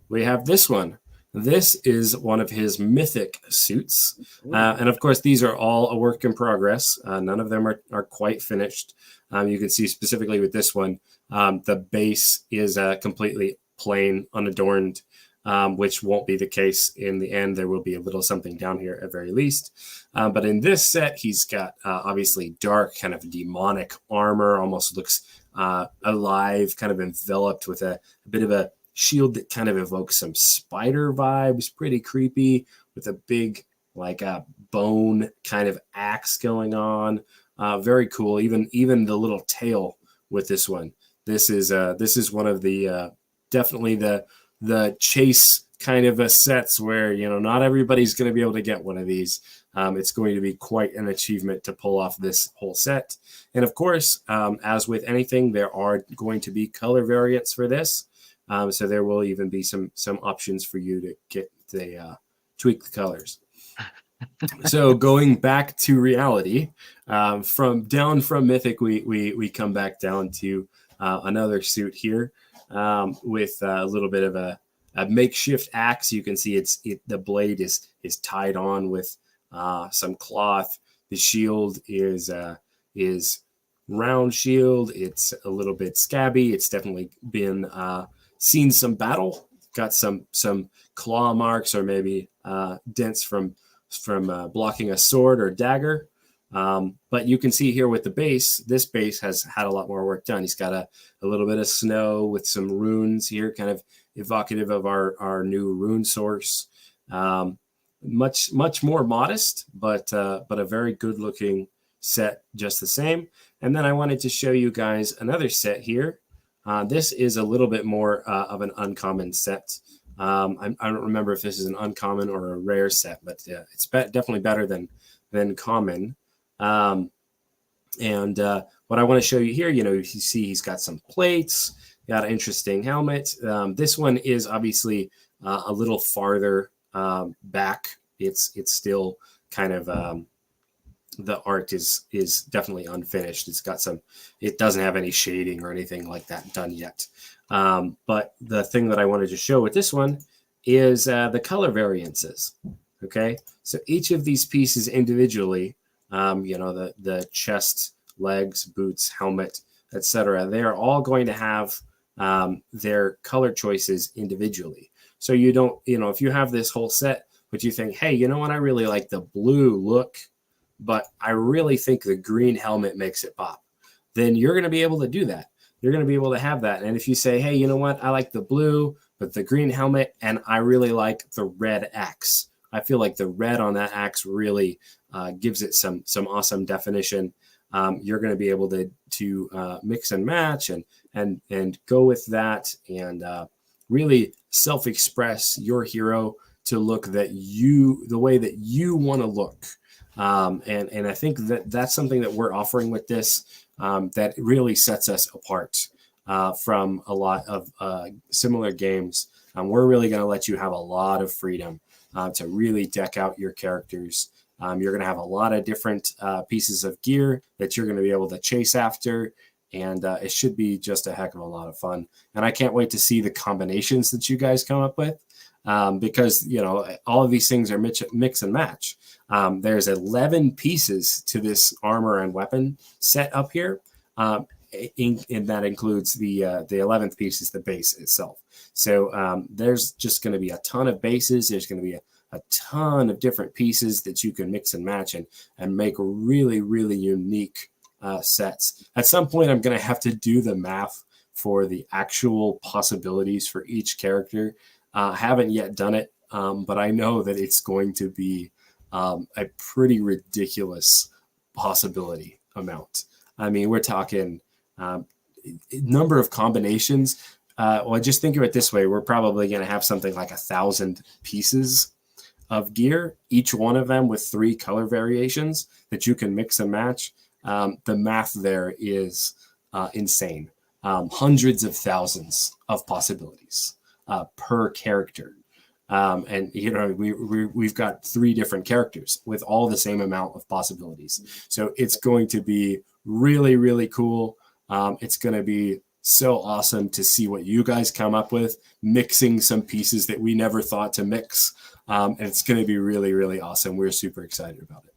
We have this one. This is one of his Mythic suits. And of course, these are all a work in progress. None of them are quite finished. You can see specifically with this one, the base is completely plain, unadorned, which won't be the case in the end. There will be a little something down here at very least. But in this set, he's got obviously dark, kind of demonic armor, almost looks alive, kind of enveloped with a bit of a shield that kind of evokes some spider vibes, pretty creepy, with a big like a bone kind of axe going on. Very cool. Even the little tail with this one. This is one of the definitely the chase kind of sets where, you know, not everybody's going to be able to get one of these. It's going to be quite an achievement to pull off this whole set. And of course, as with anything, there are going to be color variants for this. So there will even be some options for you to get the tweak the colors. So going back to reality, from Mythic, we come back down to another suit here with a little bit of a makeshift axe. You can see the blade is tied on with some cloth. The shield is round shield. It's a little bit scabby. It's definitely been seen some battle. Got some claw marks or maybe dents from blocking a sword or dagger. But you can see here with the base, this base has had a lot more work done. He's got a little bit of snow with some runes here, kind of evocative of our new rune source. Much more modest, but a very good looking set just the same. And then I wanted to show you guys another set here. This is a little bit more of an uncommon set. I don't remember if this is an uncommon or a rare set, but it's definitely better than common. And what I want to show you here, you see he's got some plates, got an interesting helmet. This one is obviously a little farther back. It's still kind of the art is definitely unfinished. It doesn't have any shading or anything like that done yet. But the thing that I wanted to show with this one is the color variances. Okay, so each of these pieces individually, the chest, legs, boots, helmet, etc., they are all going to have their color choices individually. So you don't, if you have this whole set, but you think, hey, you know what, I really like the blue look, but I really think the green helmet makes it pop, then you're going to be able to do that. You're going to be able to have that. And if you say, hey, you know what, I like the blue, but the green helmet, and I really like the red axe. I feel like the red on that axe really gives it some awesome definition. You're going to be able to mix and match and go with that and really self-express your hero to look the way that you want to look. And I think that's something that we're offering with this that really sets us apart from a lot of similar games. We're really going to let you have a lot of freedom to really deck out your characters. You're going to have a lot of different pieces of gear that you're going to be able to chase after. And it should be just a heck of a lot of fun. And I can't wait to see the combinations that you guys come up with. Because, all of these things are mix and match. There's 11 pieces to this armor and weapon set up here. And that includes the 11th piece is the base itself. So there's just going to be a ton of bases. There's going to be a ton of different pieces that you can mix and match and make really, really unique sets. At some point, I'm going to have to do the math for the actual possibilities for each character. Haven't yet done it, but I know that it's going to be a pretty ridiculous possibility amount. I mean, we're talking number of combinations. Well, just think of it this way. We're probably going to have something like 1,000 pieces of gear, each one of them with 3 color variations that you can mix and match. The math there is insane. Hundreds of thousands of possibilities. per character. And we've got 3 different characters with all the same amount of possibilities. So it's going to be really, really cool. It's going to be so awesome to see what you guys come up with, mixing some pieces that we never thought to mix. And it's going to be really, really awesome. We're super excited about it.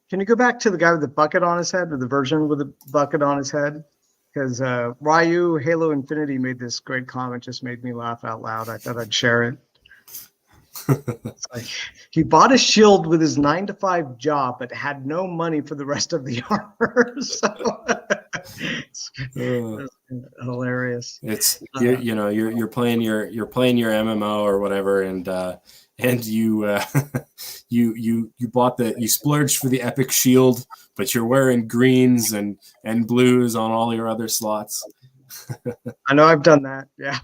Can you go back to the guy with the bucket on his head, or the version with the bucket on his head? Because Ryu Halo Infinity made this great comment, just made me laugh out loud. I thought I'd share it. It's like, he bought a shield with his 9-to-5 job, but had no money for the rest of the armor. So it's hilarious. It's you're playing your MMO or whatever, and you you splurged for the epic shield, but you're wearing greens and blues on all your other slots. I know, I've done that. Yeah.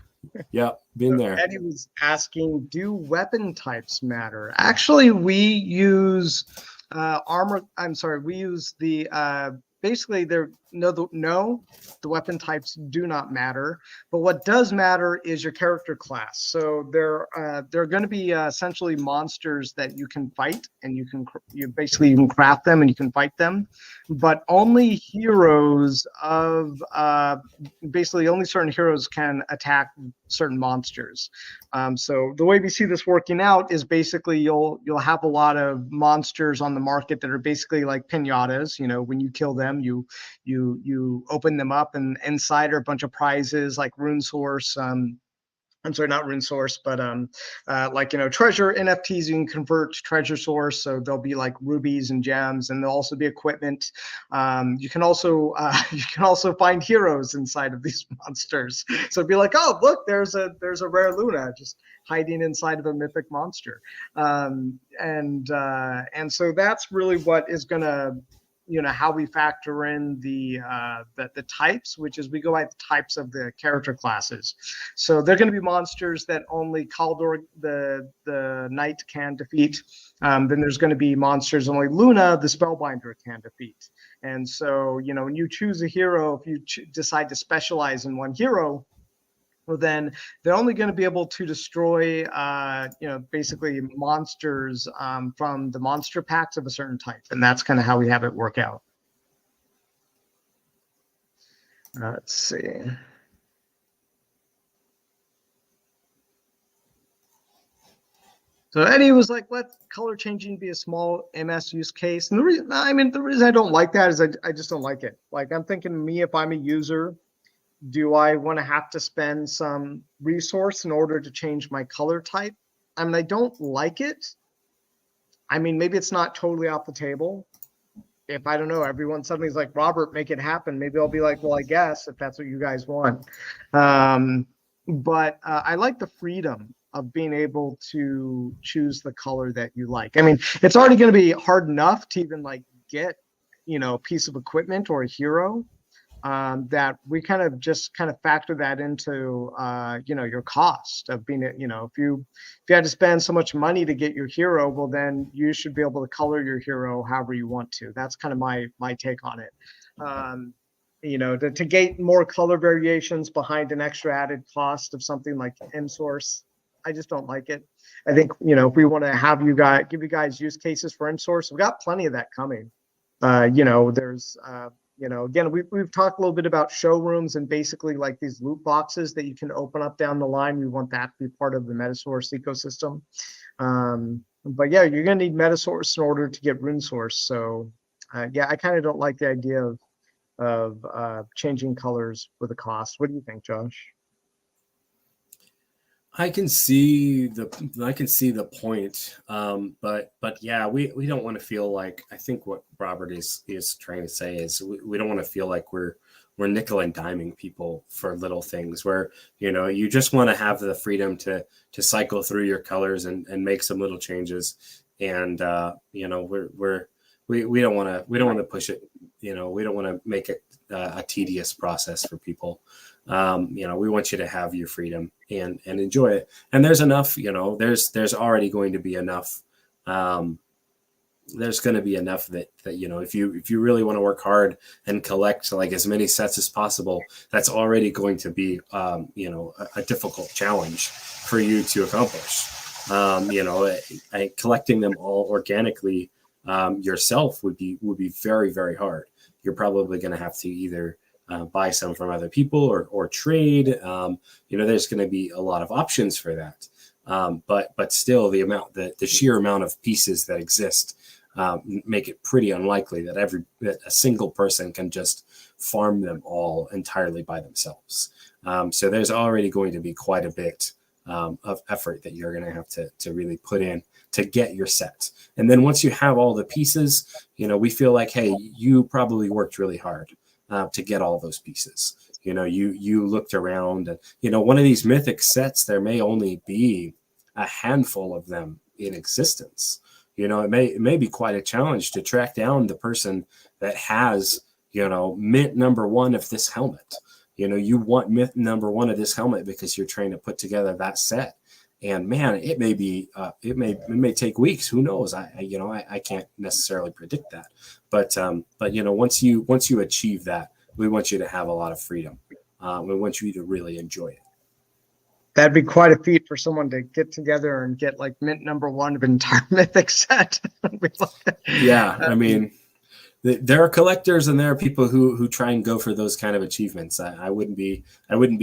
Yeah, been there. Eddie was asking, do weapon types matter? Actually, we use we use the basically the weapon types do not matter, but what does matter is your character class. So they're going to be essentially monsters that you can fight, and you can craft them and you can fight them, but only heroes of basically only certain heroes can attack certain monsters. So the way we see this working out is basically you'll have a lot of monsters on the market that are basically like piñatas. When you kill them, you open them up, and inside are a bunch of prizes like rune source. I'm sorry, not rune source, but treasure NFTs you can convert to treasure source. So there'll be like rubies and gems, and there'll also be equipment. You can also find heroes inside of these monsters. So it'd be like, oh, look, there's a rare Luna just hiding inside of a mythic monster. And so that's really what is gonna, how we factor in the types, which is we go by the types of the character classes. So they're going to be monsters that only Kaldor the knight can defeat. Then there's going to be monsters only Luna the spellbinder can defeat. And so when you choose a hero, if you decide to specialize in one hero, well, then they're only going to be able to destroy, basically monsters from the monster packs of a certain type. And that's kind of how we have it work out. Let's see. So Eddie was like, let color changing be a small MS use case. And the reason I don't like that is I just don't like it. Like, I'm thinking, me, if I'm a user, do I want to have to spend some resource in order to change my color type? I don't like it. Maybe it's not totally off the table. If, I don't know, everyone suddenly is like, Robert, make it happen, maybe I'll be like, well, I guess if that's what you guys want. But I like the freedom of being able to choose the color that you like. It's already going to be hard enough to even get, a piece of equipment or a hero. That we kind of factor that into your cost of being, if you had to spend so much money to get your hero, well, then you should be able to color your hero however you want to. That's kind of my take on it. To get more color variations behind an extra added cost of something like M-Source, I just don't like it. I think, if we want to give you guys use cases for M-Source, we've got plenty of that coming. There's again, we've talked a little bit about showrooms and basically like these loot boxes that you can open up down the line. We want that to be part of the Metasource ecosystem. But yeah, you're going to need Metasource in order to get rune source. So yeah, I kind of don't like the idea of changing colors with a cost. What do you think, Josh? I can see the point, but yeah, we don't want to feel like, I think what Robert is trying to say is we don't want to feel like we're nickel and diming people for little things where you just want to have the freedom to cycle through your colors and make some little changes, and we don't want to push it. We don't want to make it a tedious process for people. We want you to have your freedom and enjoy it. And there's enough, there's already going to be enough, there's going to be enough that if you really want to work hard and collect like as many sets as possible, that's already going to be a difficult challenge for you to accomplish. Collecting them all organically yourself would be very, very hard. You're probably going to have to either buy some from other people or trade. There's going to be a lot of options for that. But still, the sheer amount of pieces that exist make it pretty unlikely that a single person can just farm them all entirely by themselves. So there's already going to be quite a bit of effort that you're going to have to really put in to get your set. And then once you have all the pieces, we feel like, hey, you probably worked really hard to get all those pieces. You looked around and, one of these mythic sets, there may only be a handful of them in existence. It may be quite a challenge to track down the person that has, mint number 1 of this helmet. You want mint number 1 of this helmet because you're trying to put together that set. And man, it may take weeks. Who knows? I can't necessarily predict that. But once you achieve that, we want you to have a lot of freedom. We want you to really enjoy it. That'd be quite a feat for someone to get together and get like mint number 1 of an entire mythic set. Yeah, I mean, there are collectors and there are people who try and go for those kind of achievements. I wouldn't be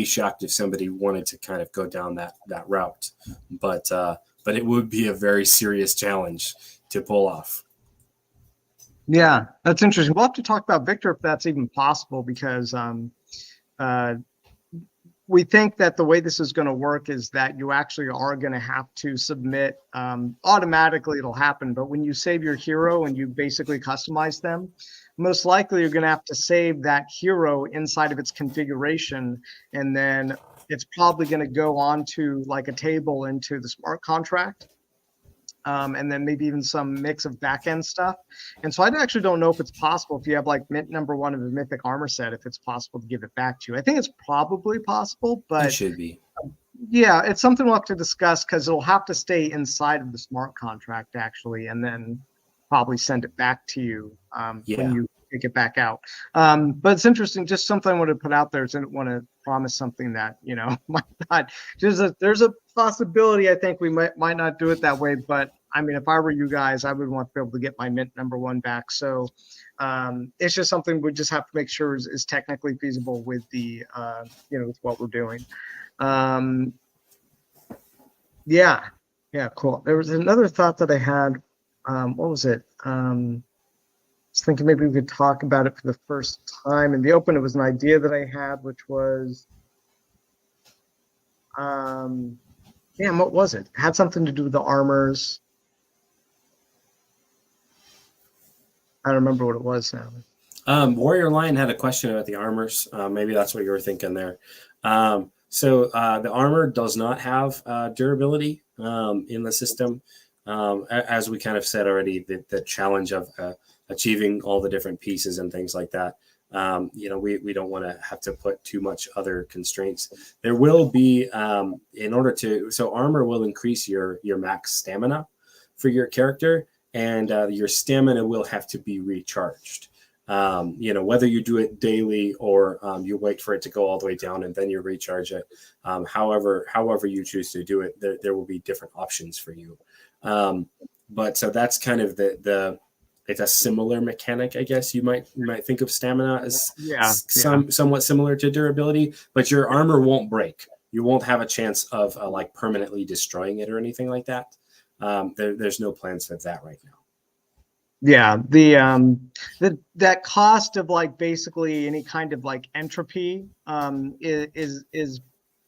shocked if somebody wanted to kind of go down that route, but it would be a very serious challenge to pull off. Yeah, that's interesting. We'll have to talk about Victor if that's even possible, because we think that the way this is going to work is that you actually are going to have to submit automatically. It'll happen, but when you save your hero and you basically customize them, most likely you're going to have to save that hero inside of its configuration, and then it's probably going to go onto like a table into the smart contract. And then maybe even some mix of back-end stuff. And so I actually don't know if it's possible, if you have like mint number 1 of the mythic armor set, if it's possible to give it back to you. I think it's probably possible, but it should be. Yeah, it's something we'll have to discuss, because it'll have to stay inside of the smart contract actually, and then probably send it back to you when you take it back out. But it's interesting, just something I want to put out there. I didn't want to promise something that, might not. There's a possibility. I think we might not do it that way, but I mean, if I were you guys, I would want to be able to get my mint number 1 back. So it's just something we just have to make sure is technically feasible with the with what we're doing. Yeah, cool. There was another thought that I had. What was it? I was thinking maybe we could talk about it for the first time in the open. It was an idea that I had, which was, what was it? It had something to do with the armors. I don't remember what it was now. Warrior Lion had a question about the armors. Maybe that's what you were thinking there. So the armor does not have durability in the system. As we kind of said already, the challenge of achieving all the different pieces and things like that. We don't want to have to put too much other constraints. There will be, so armor will increase your max stamina for your character, and your stamina will have to be recharged. Whether you do it daily or you wait for it to go all the way down and then you recharge it. However you choose to do it, there will be different options for you. But so that's kind of it's a similar mechanic, I guess you might think of stamina as somewhat similar to durability, but your armor won't break. You won't have a chance of like permanently destroying it or anything like that. There's no plans for that right now. Yeah, that cost of like basically any kind of like entropy is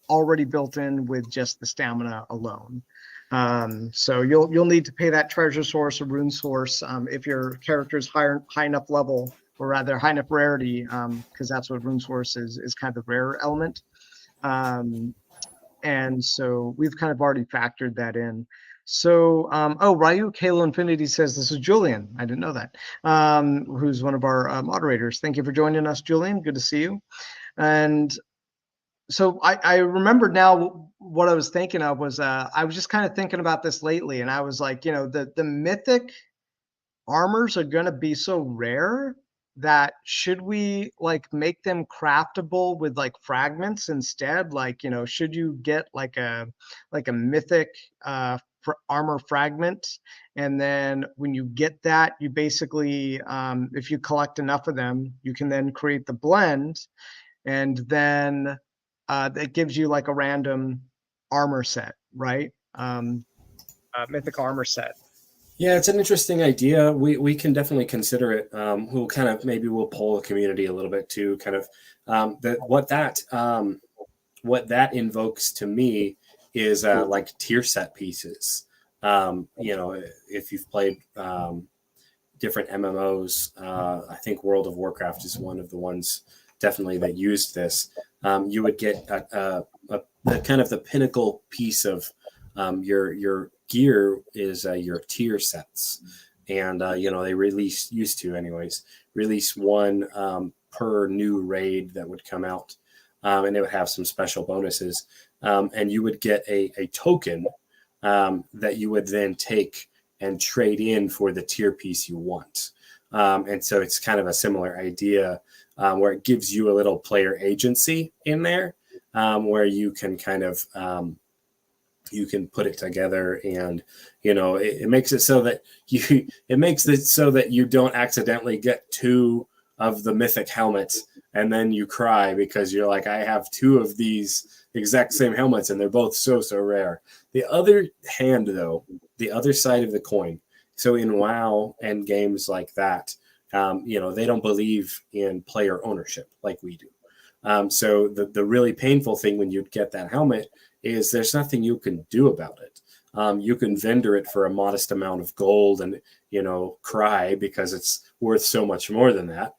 already built in with just the stamina alone. So you'll need to pay that treasure source or rune source if your character is high enough level, or rather high enough rarity, because that's what rune source is kind of the rare element. And so we've kind of already factored that in. So, Ryu Halo Infinity says, this is Julian. I didn't know that. Who's one of our moderators. Thank you for joining us, Julian. Good to see you. And so I remembered now what I was thinking of was I was just kind of thinking about this lately, and I was like, the mythic armors are going to be so rare that should we like make them craftable with like fragments instead? Like, you know, should you get like a mythic armor fragment, and then when you get that, you basically if you collect enough of them, you can then create the blend, and then that gives you like a random armor set, right? Mythic armor set. Yeah, it's an interesting idea. We can definitely consider it. We'll kind of maybe we'll poll the community a little bit too. Kind of what that invokes to me is like tier set pieces. You know, if you've played different MMOs, I think World of Warcraft is one of the ones definitely that used this. You would get a kind of the pinnacle piece of your gear is your tier sets, and you know, they used to release one per new raid that would come out, and it would have some special bonuses, and you would get a token that you would then take and trade in for the tier piece you want, and so it's kind of a similar idea where it gives you a little player agency in there, where you can kind of you can put it together, and you know, it makes it so that you don't accidentally get two of the mythic helmets and then you cry because you're like, I have two of these exact same helmets and they're both so rare. The other hand, though, the other side of the coin, so in WoW and games like that, you know, they don't believe in player ownership like we do. So the really painful thing when you get that helmet is there's nothing you can do about it. You can vendor it for a modest amount of gold and, you know, cry because it's worth so much more than that.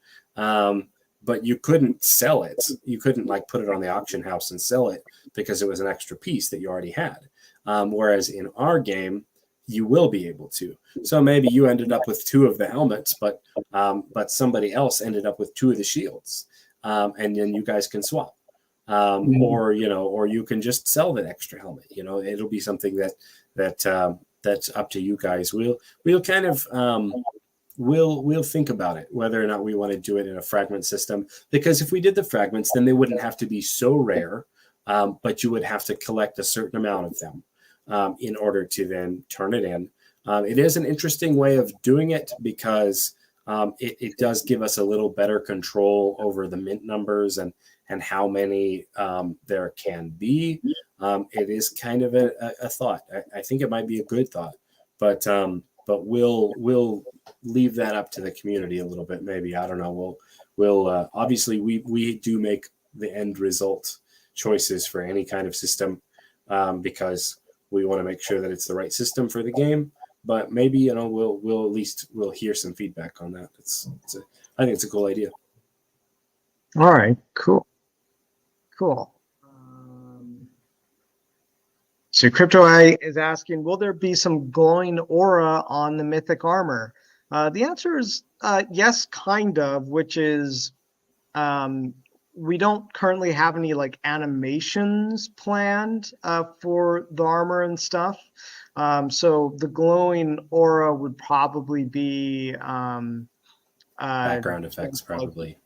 But you couldn't sell it. You couldn't like put it on the auction house and sell it because it was an extra piece that you already had. Whereas in our game, you will be able to. So maybe you ended up with two of the helmets, but somebody else ended up with two of the shields, and then you guys can swap. Or, you know, or you can just sell that extra helmet. You know, it'll be something that's up to you guys. We'll kind of we'll think about it, whether or not we want to do it in a fragment system, because if we did the fragments, then they wouldn't have to be so rare, but you would have to collect a certain amount of them in order to then turn it in. It is an interesting way of doing it because it does give us a little better control over the mint numbers and how many there can be. It is kind of a thought. I think it might be a good thought, but we'll leave that up to the community a little bit. Maybe, I don't know. We'll obviously we do make the end result choices for any kind of system because we want to make sure that it's the right system for the game. But maybe, you know, we'll at least hear some feedback on that. I think it's a cool idea. All right, cool. So Crypto Eye is asking, will there be some glowing aura on the mythic armor? The answer is yes, kind of, which is we don't currently have any like animations planned for the armor and stuff. So the glowing aura would probably be background effects, probably.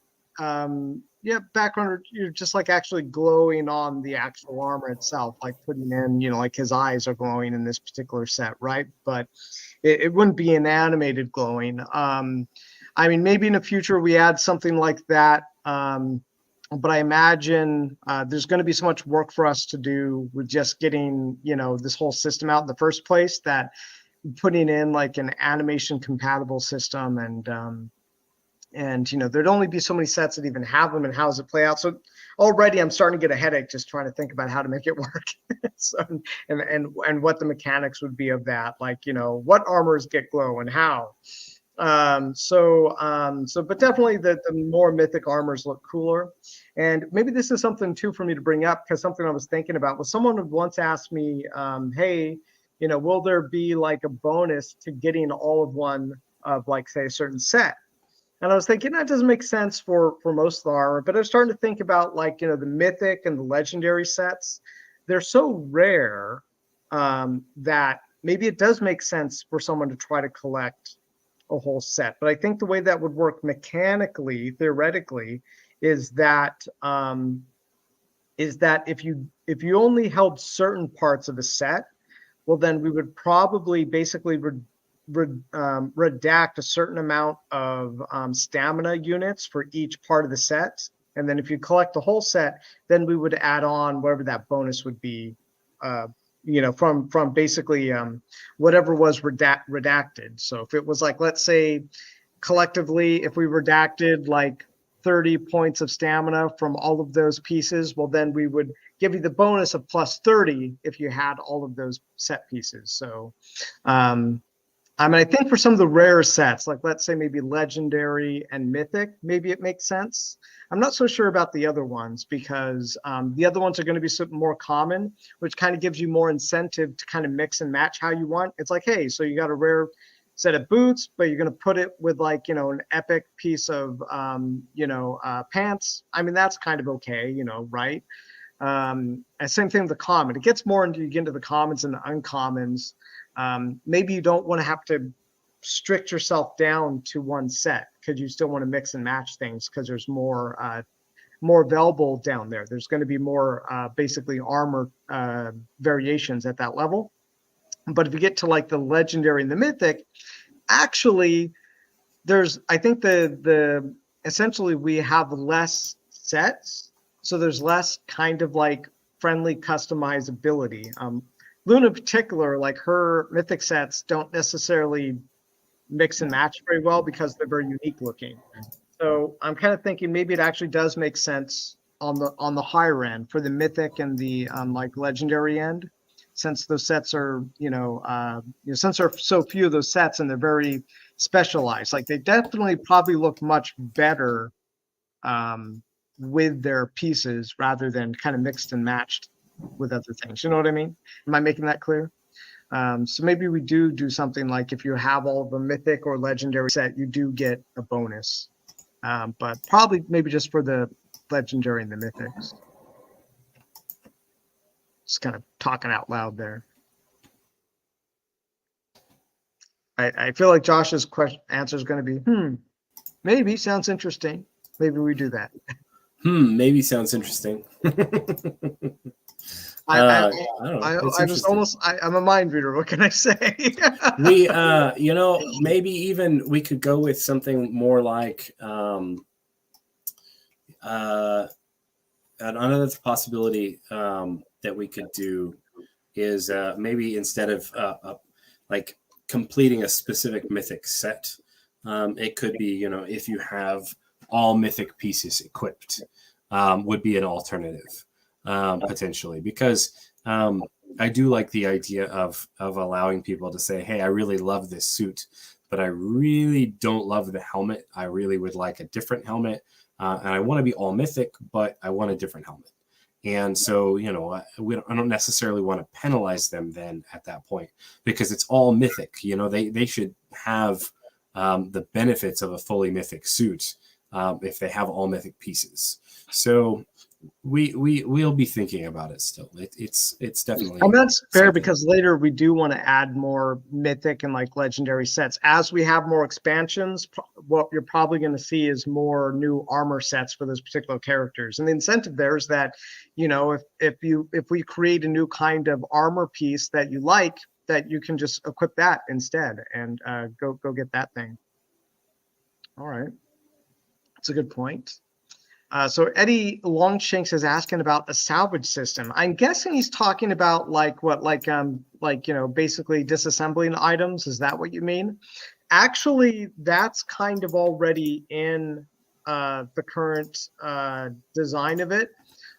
Yeah, background, you're just like actually glowing on the actual armor itself, like putting in, you know, like his eyes are glowing in this particular set, right? But it wouldn't be an animated glowing. I mean, maybe in the future we add something like that. But I imagine there's going to be so much work for us to do with just getting, you know, this whole system out in the first place that putting in like an animation compatible system and you know, there'd only be so many sets that even have them, and how does it play out? So already I'm starting to get a headache just trying to think about how to make it work. So, and what the mechanics would be of that, like, you know, what armors get glow and how. But definitely the more mythic armors look cooler. And maybe this is something too for me to bring up, because something I was thinking about was someone had once asked me, hey, you know, will there be like a bonus to getting all of one of like, say, a certain set? And I was thinking that doesn't make sense for most of the armor, but I was starting to think about, like, you know, the mythic and the legendary sets. They're so rare that maybe it does make sense for someone to try to collect a whole set. But I think the way that would work mechanically, theoretically, is that if you only held certain parts of a set, well, then we would probably basically redact a certain amount of stamina units for each part of the set. And then if you collect the whole set, then we would add on whatever that bonus would be, from basically whatever was redacted. So if it was like, let's say collectively, if we redacted like 30 points of stamina from all of those pieces, well, then we would give you the bonus of plus 30 if you had all of those set pieces. So, I think for some of the rare sets, like let's say maybe Legendary and Mythic, maybe it makes sense. I'm not so sure about the other ones because the other ones are going to be more common, which kind of gives you more incentive to kind of mix and match how you want. It's like, hey, so you got a rare set of boots, but you're going to put it with like, an epic piece of, pants. I mean, that's kind of okay, right? And same thing with the common. It gets more into, you get into the commons and the uncommons. Maybe you don't want to have to strict yourself down to one set because you still want to mix and match things because there's more available down there. There's going to be more basically armor variations at that level. But if you get to like the Legendary and the Mythic, actually, I think the essentially we have less sets, so there's less kind of like friendly customizability. Luna in particular, like her Mythic sets don't necessarily mix and match very well because they're very unique looking. So I'm kind of thinking maybe it actually does make sense on the higher end for the Mythic and the like Legendary end, since those sets are, since there are so few of those sets and they're very specialized. Like they definitely probably look much better with their pieces rather than kind of mixed and matched with other things. You know what I mean? Am I making that clear? So maybe we do something like if you have all of the Mythic or Legendary set, you do get a bonus. But probably maybe just for the Legendary and the Mythics. Just kind of talking out loud there. I feel like Josh's answer is going to be, maybe sounds interesting. Maybe we do that. Maybe sounds interesting. I'm a mind reader. What can I say? We, maybe even we could go with something more like another possibility that we could do is maybe instead of like completing a specific Mythic set, it could be, if you have all Mythic pieces equipped, would be an alternative. Potentially, because I do like the idea of allowing people to say, hey, I really love this suit, but I really don't love the helmet. I really would like a different helmet, and I want to be all Mythic, but I want a different helmet. And so, I don't necessarily want to penalize them then at that point because it's all Mythic. They should have the benefits of a fully Mythic suit if they have all Mythic pieces. So we'll be thinking about it still. It's definitely, and that's fair something. Because later we do want to add more Mythic and like Legendary sets as we have more expansions. What you're probably going to see is more new armor sets for those particular characters, and the incentive there is that if we create a new kind of armor piece that you like, that you can just equip that instead and go get that thing. All right, that's a good point. So Eddie Longshanks is asking about a salvage system. I'm guessing he's talking about basically disassembling items. Is that what you mean? Actually, that's kind of already in the current design of it.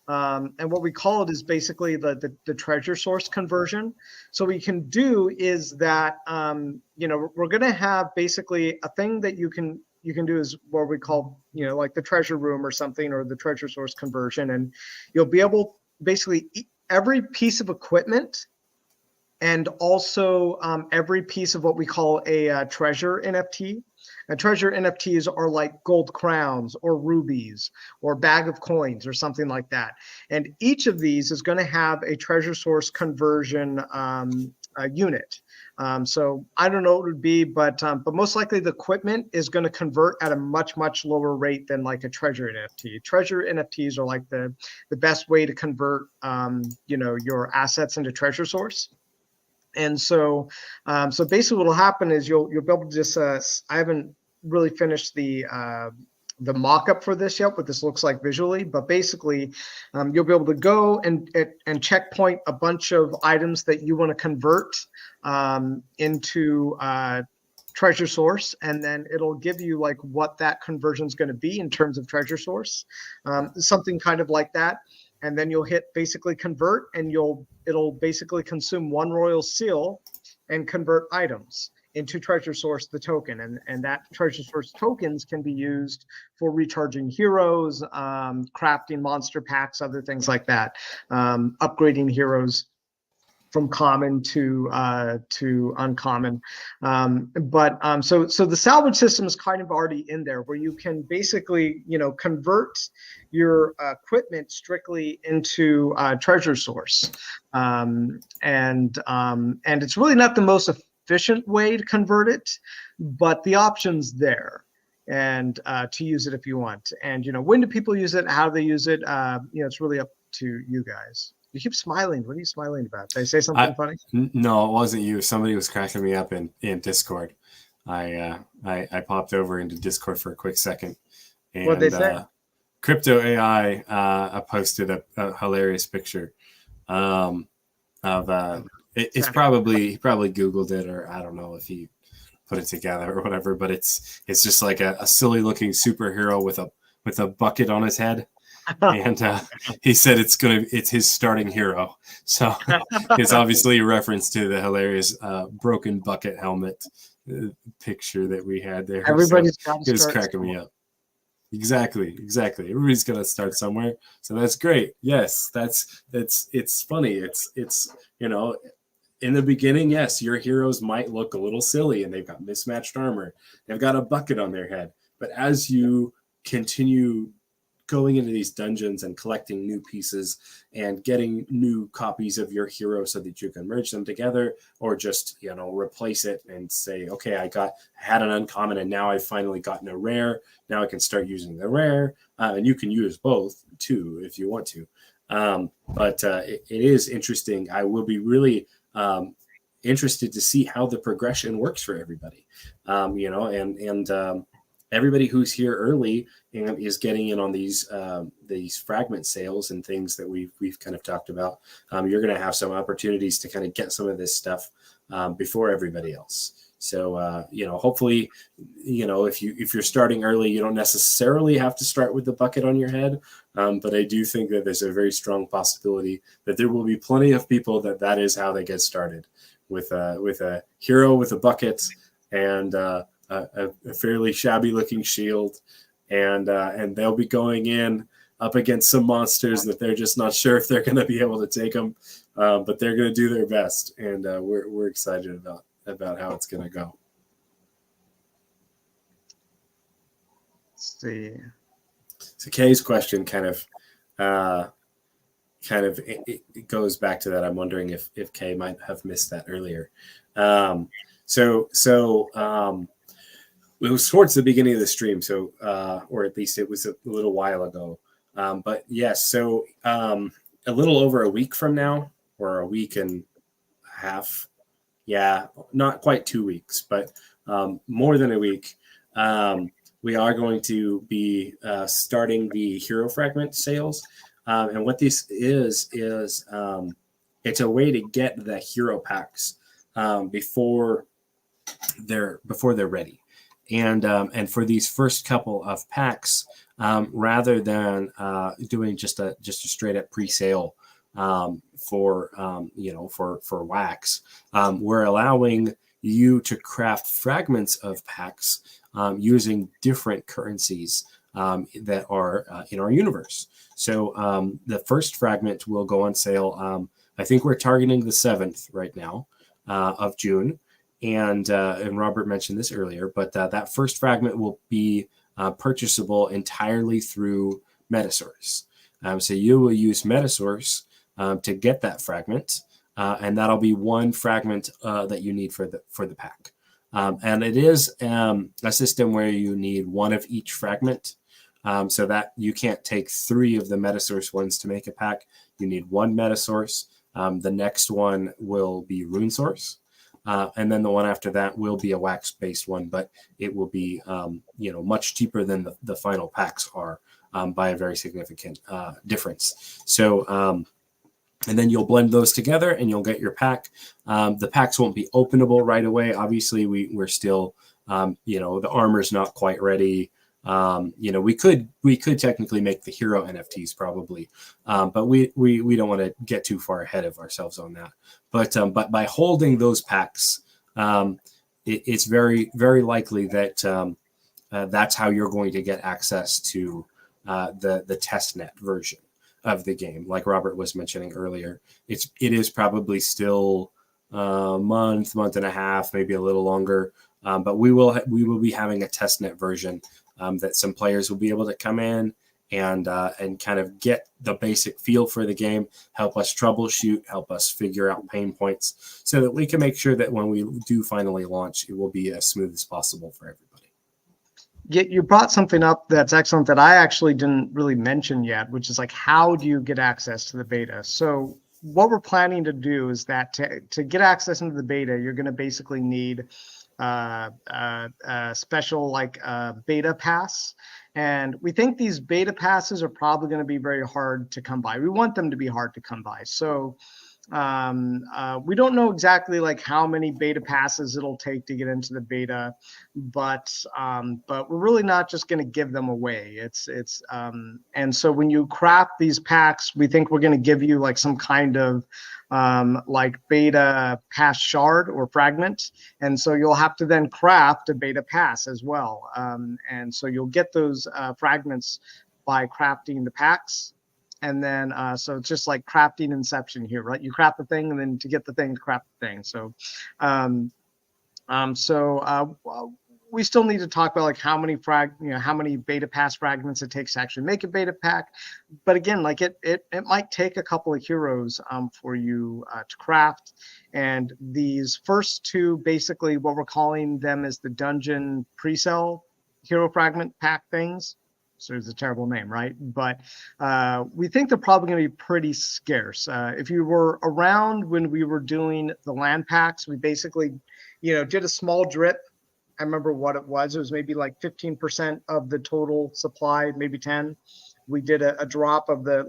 And what we call it is basically the treasure source conversion. So what you can do is that, we're going to have basically a thing that you can do is what we call, like the treasure room or something, or the treasure source conversion. And you'll be able basically every piece of equipment and also every piece of what we call a treasure NFT. And treasure NFTs are like gold crowns or rubies or bag of coins or something like that. And each of these is going to have a treasure source conversion unit. So I don't know what it would be, but most likely the equipment is going to convert at a much, much lower rate than like a treasure NFT. Treasure NFTs are like the best way to convert, your assets into treasure source. And so basically what will happen is you'll be able to just, I haven't really finished the mock-up for this yet, what this looks like visually, but basically you'll be able to go and checkpoint a bunch of items that you want to convert into treasure source, and then it'll give you like what that conversion is going to be in terms of treasure source, something kind of like that. And then you'll hit basically convert, and it'll basically consume one royal seal and convert items into treasure source, the token, and that treasure source tokens can be used for recharging heroes, crafting monster packs, other things like that, upgrading heroes from common to uncommon. So the salvage system is kind of already in there, where you can basically convert your equipment strictly into treasure source, and it's really not the most efficient way to convert it, but the option's there, and to use it if you want. And when do people use it? How do they use it? It's really up to you guys. You keep smiling. What are you smiling about? Did I say something funny? No, it wasn't you. Somebody was cracking me up in Discord. I popped over into Discord for a quick second. And, What'd they say? Crypto AI posted a hilarious picture of it's probably he probably Googled it, or I don't know if he put it together or whatever. But it's just like a silly looking superhero with a bucket on his head. And he said it's his starting hero. So it's obviously a reference to the hilarious broken bucket helmet picture that we had there. Everybody's got to it was cracking me up. Exactly. Everybody's got to start somewhere. So that's great. Yes, it's funny. It's in the beginning, yes, your heroes might look a little silly and they've got mismatched armor. They've got a bucket on their head. But as you continue going into these dungeons and collecting new pieces and getting new copies of your hero so that you can merge them together, or just replace it and say, okay, I had an uncommon and now I've finally gotten a rare. Now I can start using the rare, and you can use both too if you want to. But it is interesting. I will be really interested to see how the progression works for everybody. Everybody who's here early and is getting in on these fragment sales and things that we've kind of talked about. You're going to have some opportunities to kind of get some of this stuff before everybody else. So hopefully, if you're starting early, you don't necessarily have to start with the bucket on your head. But I do think that there's a very strong possibility that there will be plenty of people that is how they get started, with a hero with a bucket and a fairly shabby looking shield, and they'll be going in up against some monsters that they're just not sure if they're going to be able to take them, but they're going to do their best, and we're excited about how it's going to go. Let's see. So Kay's question kind of it goes back to that. I'm wondering if Kay might have missed that earlier. It was towards the beginning of the stream, so or at least it was a little while ago. But yes, so a little over a week from now, or a week and a half, not quite 2 weeks, but more than a week, we are going to be starting the hero fragment sales. And what this is it's a way to get the hero packs before they're ready. And for these first couple of packs, rather than doing just a straight up pre-sale for wax, we're allowing you to craft fragments of packs using different currencies that are in our universe. So the first fragment will go on sale. I think we're targeting the 7th right now of June. And Robert mentioned this earlier, but that first fragment will be purchasable entirely through Metasource. So you will use Metasource to get that fragment. and that'll be one fragment that you need for the pack. And it is a system where you need one of each fragment, so that you can't take 3 of the Metasource ones to make a pack. You need one Metasource. The next one will be Rune Source. And then the one after that will be a wax-based one, but it will be, much cheaper than the final packs are by a very significant difference. So, and then you'll blend those together and you'll get your pack. The packs won't be openable right away. Obviously, we're still, the armor's not quite ready. We could technically make the hero NFTs probably, but we don't want to get too far ahead of ourselves on that. But by holding those packs, it's very, very likely that that's how you're going to get access to the testnet version of the game. Like Robert was mentioning earlier, it is probably still a month and a half, maybe a little longer, but we will be having a testnet version that some players will be able to come in and kind of get the basic feel for the game, help us troubleshoot, help us figure out pain points, so that we can make sure that when we do finally launch, it will be as smooth as possible for everybody. You brought something up that's excellent that I actually didn't really mention yet, which is like, how do you get access to the beta? So what we're planning to do is that to get access into the beta, you're going to basically need a special beta pass. And we think these beta passes are probably going to be very hard to come by. We want them to be hard to come by. So we don't know exactly how many beta passes it'll take to get into the beta, but we're really not just going to give them away. And so when you craft these packs, we think we're going to give you some kind of beta pass shard or fragment, and so you'll have to then craft a beta pass as well. And so you'll get those fragments by crafting the packs. And then, so it's just like crafting Inception here, right? You craft the thing, and then to get the thing, craft the thing. So, we still need to talk about how many how many beta pass fragments it takes to actually make a beta pack. But again, it might take a couple of heroes for you to craft. And these first 2, basically, what we're calling them is the dungeon pre-sale hero fragment pack things. So it's a terrible name, right? But we think they're probably going to be pretty scarce. If you were around when we were doing the land packs, we basically, did a small drip. I remember what it was. It was maybe 15% of the total supply, maybe 10. We did a drop of the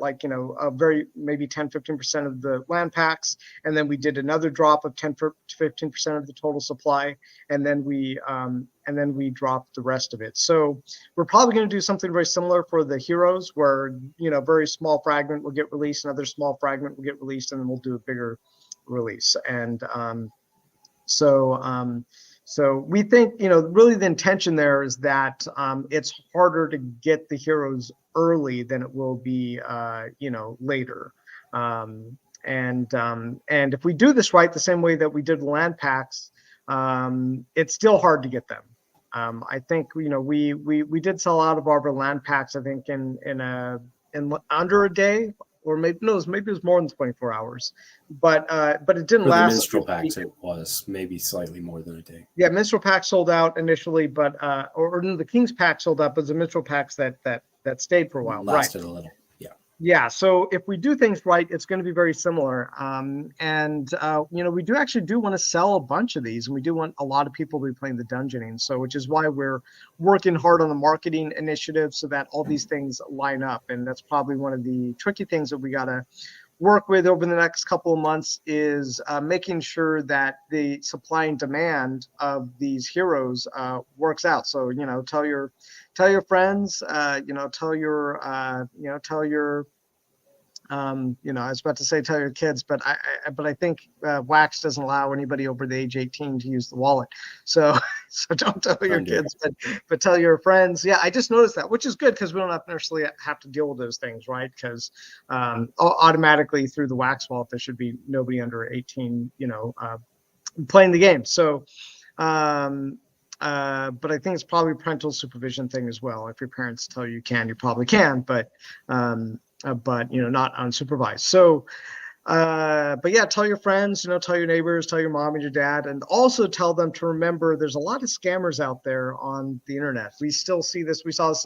maybe 10, 15% of the land packs, and then we did another drop of 10 to 15% of the total supply, and then we dropped the rest of it. So we're probably going to do something very similar for the heroes, where very small fragment will get released, another small fragment will get released, and then we'll do a bigger release. And so we think, really the intention there is that it's harder to get the heroes early than it will be, later. And if we do this right, the same way that we did the land packs, it's still hard to get them. I think, we did sell out of our land packs, I think in under a day, or maybe it was more than 24 hours, but it didn't last. The minstrel packs, it was maybe slightly more than a day. Yeah, minstrel pack sold out initially, but or no, the King's pack sold out, but the minstrel packs that stayed for a while, lasted a little. Yeah, so if we do things right, it's going to be very similar. We do want to sell a bunch of these, and we do want a lot of people to be playing the dungeoning. So, which is why we're working hard on the marketing initiative so that all these things line up. And that's probably one of the tricky things that we got to work with over the next couple of months is making sure that the supply and demand of these heroes works out. So, tell your friends, tell your I was about to say tell your kids, but I think Wax doesn't allow anybody over the age 18 to use the wallet. So don't tell your kids, but tell your friends. Yeah, I just noticed that, which is good because we don't necessarily have to deal with those things, right? Because automatically through the Wax wallet, there should be nobody under 18, playing the game. So, but I think it's probably a parental supervision thing as well. If your parents tell you can, you probably can, but not unsupervised. So But yeah, tell your friends, tell your neighbors, tell your mom and your dad, and also tell them to remember there's a lot of scammers out there on the internet. We still see this. We saw this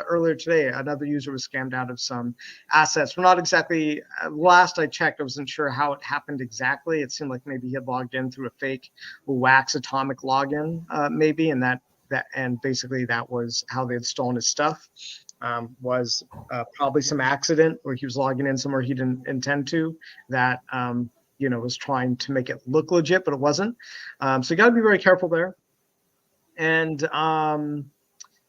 earlier today. Another user was scammed out of some assets. We're not exactly, last I checked, I wasn't sure how it happened exactly. It seemed like maybe he had logged in through a fake Wax Atomic login, maybe, and basically that was how they had stolen his stuff. Was probably some accident where he was logging in somewhere he didn't intend to, that was trying to make it look legit, but it wasn't. So you got to be very careful there. And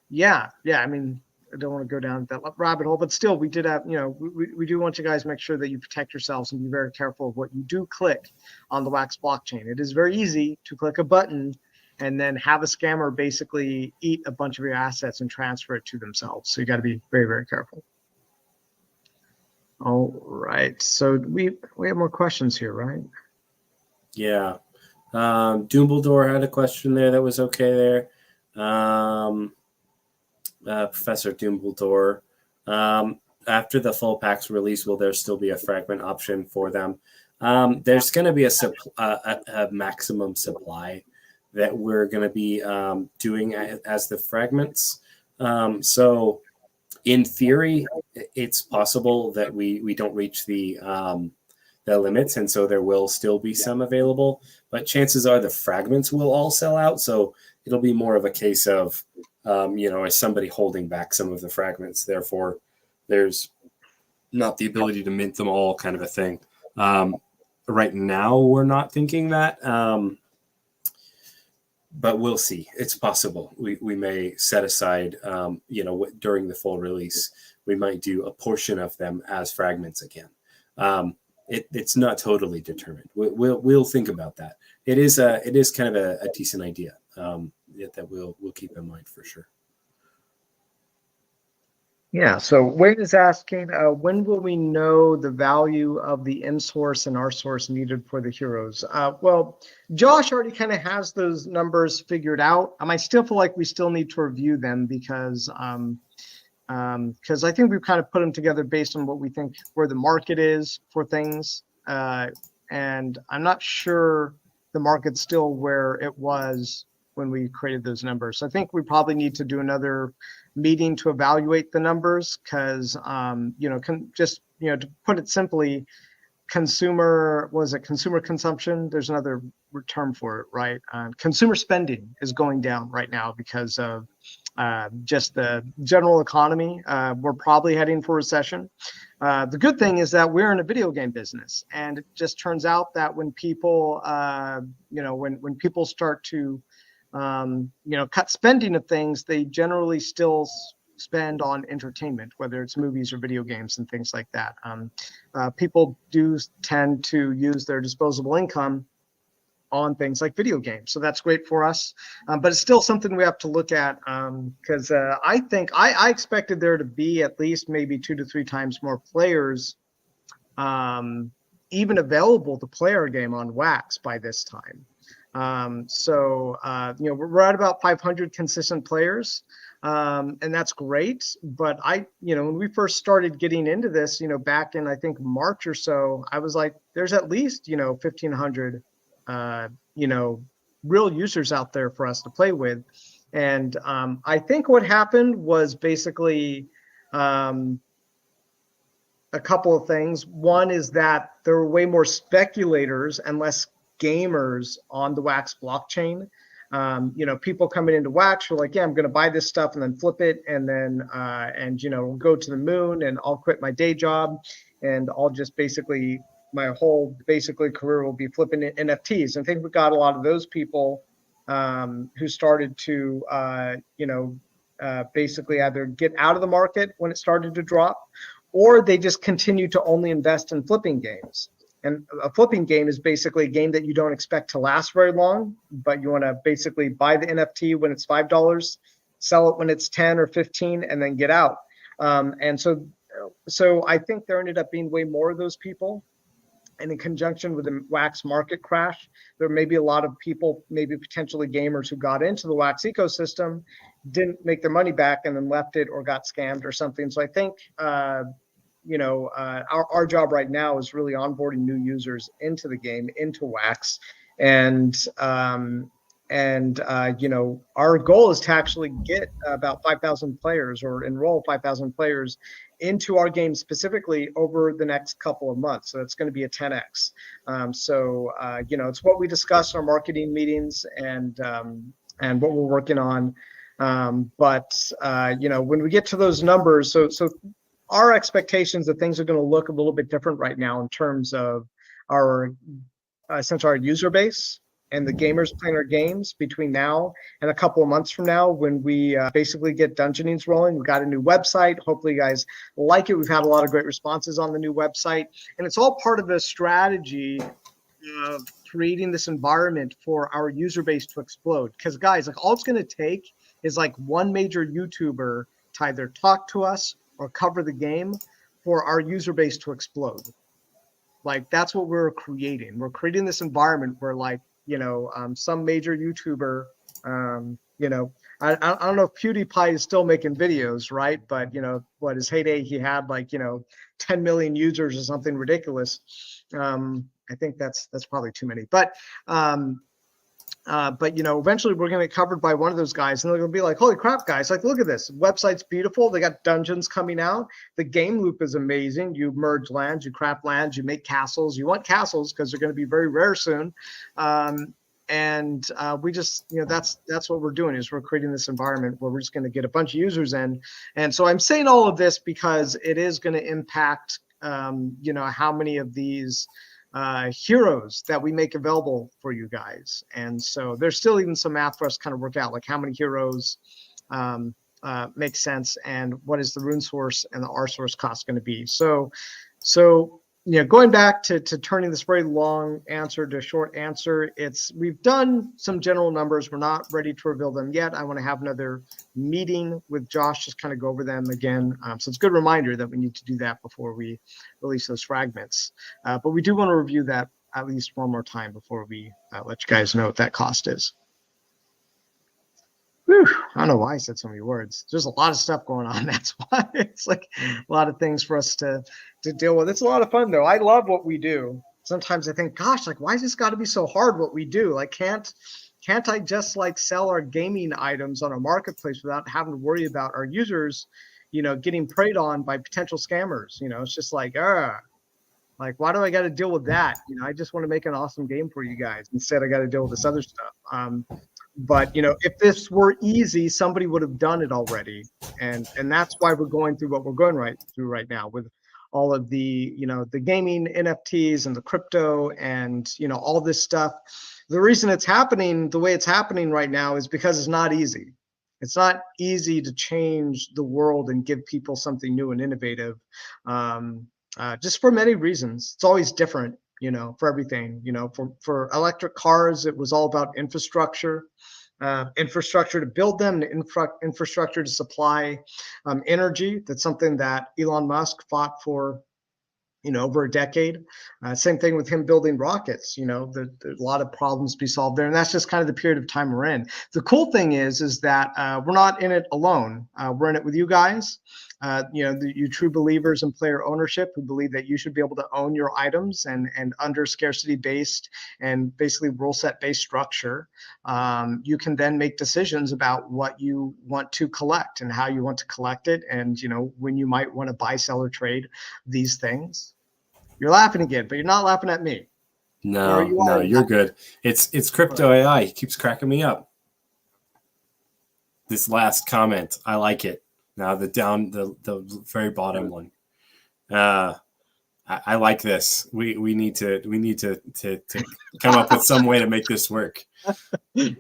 yeah, I mean, I don't want to go down that rabbit hole, but still, we did have, we do want you guys to make sure that you protect yourselves and be very careful of what you do click on the Wax blockchain. It is very easy to click a button and then have a scammer basically eat a bunch of your assets and transfer it to themselves. So you got to be very, very careful. All right. So we have more questions here, right? Yeah. Dumbledore had a question there that was okay there. Professor Dumbledore. After the full packs release, will there still be a fragment option for them? There's going to be a maximum supply that we're going to be doing as the fragments. So in theory, it's possible that we don't reach the limits, and so there will still be some available, but chances are the fragments will all sell out. So it'll be more of a case of, is somebody holding back some of the fragments? Therefore, there's not the ability to mint them all, kind of a thing. Right now, we're not thinking that. But we'll see. It's possible. We may set aside, during the full release, we might do a portion of them as fragments again. It's not totally determined. We'll think about that. It is kind of a decent idea that we'll keep in mind for sure. Yeah, so Wayne is asking, when will we know the value of the in-source and R-source needed for the heroes? Well, Josh already kind of has those numbers figured out. I still feel like we still need to review them because I think we've kind of put them together based on what we think where the market is for things. And I'm not sure the market's still where it was when we created those numbers. So I think we probably need to do another meeting to evaluate the numbers because, to put it simply, consumer consumption? There's another term for it, right? Consumer spending is going down right now because of just the general economy. We're probably heading for recession. The good thing is that we're in a video game business, and it just turns out that when people, when people start to cut spending of things, they generally still spend on entertainment, whether it's movies or video games and things like that. People do tend to use their disposable income on things like video games. So that's great for us. But it's still something we have to look at because I think I expected there to be at least maybe 2 to 3 times more players even available to play our game on Wax by this time. We're at about 500 consistent players, and that's great. But when we first started getting into this, back in, I think, March or so, I was like, there's at least, 1,500, real users out there for us to play with. And I think what happened was basically a couple of things. One is that there were way more speculators and less gamers on the Wax blockchain. People coming into Wax were like, yeah, I'm going to buy this stuff and then flip it and then go to the moon, and I'll quit my day job and I'll just basically, my whole career will be flipping NFTs. I think we got a lot of those people who started to basically either get out of the market when it started to drop, or they just continue to only invest in flipping games. And a flipping game is basically a game that you don't expect to last very long, but you want to basically buy the NFT when it's $5, sell it when it's 10 or 15, and then get out. So I think there ended up being way more of those people. And in conjunction with the Wax market crash, there may be a lot of people, maybe potentially gamers, who got into the Wax ecosystem, didn't make their money back, and then left it or got scammed or something. So I think our job right now is really onboarding new users into the game, into Wax, and our goal is to actually get about 5,000 players or enroll 5,000 players into our game specifically over the next couple of months. So it's going to be a 10x. It's what we discuss in our marketing meetings and what we're working on. When we get to those numbers, so our expectations that things are going to look a little bit different right now in terms of our essentially our user base and the gamers playing our games between now and a couple of months from now when we basically get Dungeonings rolling. We've got a new website. Hopefully you guys like it. We've had a lot of great responses on the new website. And it's all part of a strategy of creating this environment for our user base to explode. Because guys, like all it's going to take is like one major YouTuber to either talk to us or cover the game for our user base to explode. Like that's what we're creating. We're creating this environment where like, some major YouTuber, I don't know if PewDiePie is still making videos, right? But, what his heyday, he had like, 10 million users or something ridiculous. I think that's probably too many. But eventually we're going to get covered by one of those guys and they're going to be like, holy crap, guys, like, look at this. Website's beautiful. They got dungeons coming out. The game loop is amazing. You merge lands, you craft lands, you make castles. You want castles because they're going to be very rare soon. We just, that's what we're doing is we're creating this environment where we're just going to get a bunch of users in. And so I'm saying all of this because it is going to impact, how many of these heroes that we make available for you guys. And so there's still even some math for us to kind of work out, like how many heroes make sense and what is the rune source and the R source cost going to be. So going back to turning this very long answer to a short answer, we've done some general numbers. We're not ready to reveal them yet. I want to have another meeting with Josh, just kind of go over them again. So it's a good reminder that we need to do that before we release those fragments. But we do want to review that at least one more time before we let you guys know what that cost is. Whew, I don't know why I said so many words. There's a lot of stuff going on. That's why it's like a lot of things for us to deal with. It's a lot of fun though. I love what we do. Sometimes I think, gosh, like why is this got to be so hard what we do? Like can't I just like sell our gaming items on a marketplace without having to worry about our users, getting preyed on by potential scammers? It's just like, like why do I got to deal with that? I just want to make an awesome game for you guys. Instead, I got to deal with this other stuff. But if this were easy, somebody would have done it already, and that's why we're going through what we're going through right now with all of the the gaming NFTs and the crypto and all this stuff. The reason it's happening the way it's happening right now is because it's not easy. It's not easy to change the world and give people something new and innovative, just for many reasons. It's always different. For everything, for electric cars, it was all about infrastructure to build them, infrastructure to supply energy. That's something that Elon Musk fought for, over a decade. Same thing with him building rockets. There's a lot of problems to be solved there, and that's just kind of the period of time we're in. The cool thing is that we're not in it alone. We're in it with you guys. You true believers in player ownership who believe that you should be able to own your items and under scarcity based and basically rule set based structure, you can then make decisions about what you want to collect and how you want to collect it, and when you might want to buy, sell, or trade these things. You're laughing again, but you're not laughing at me. No, you're good. It's crypto AI. He keeps cracking me up. This last comment, I like it. Now the very bottom one. I like this. We need to come up with some way to make this work. Name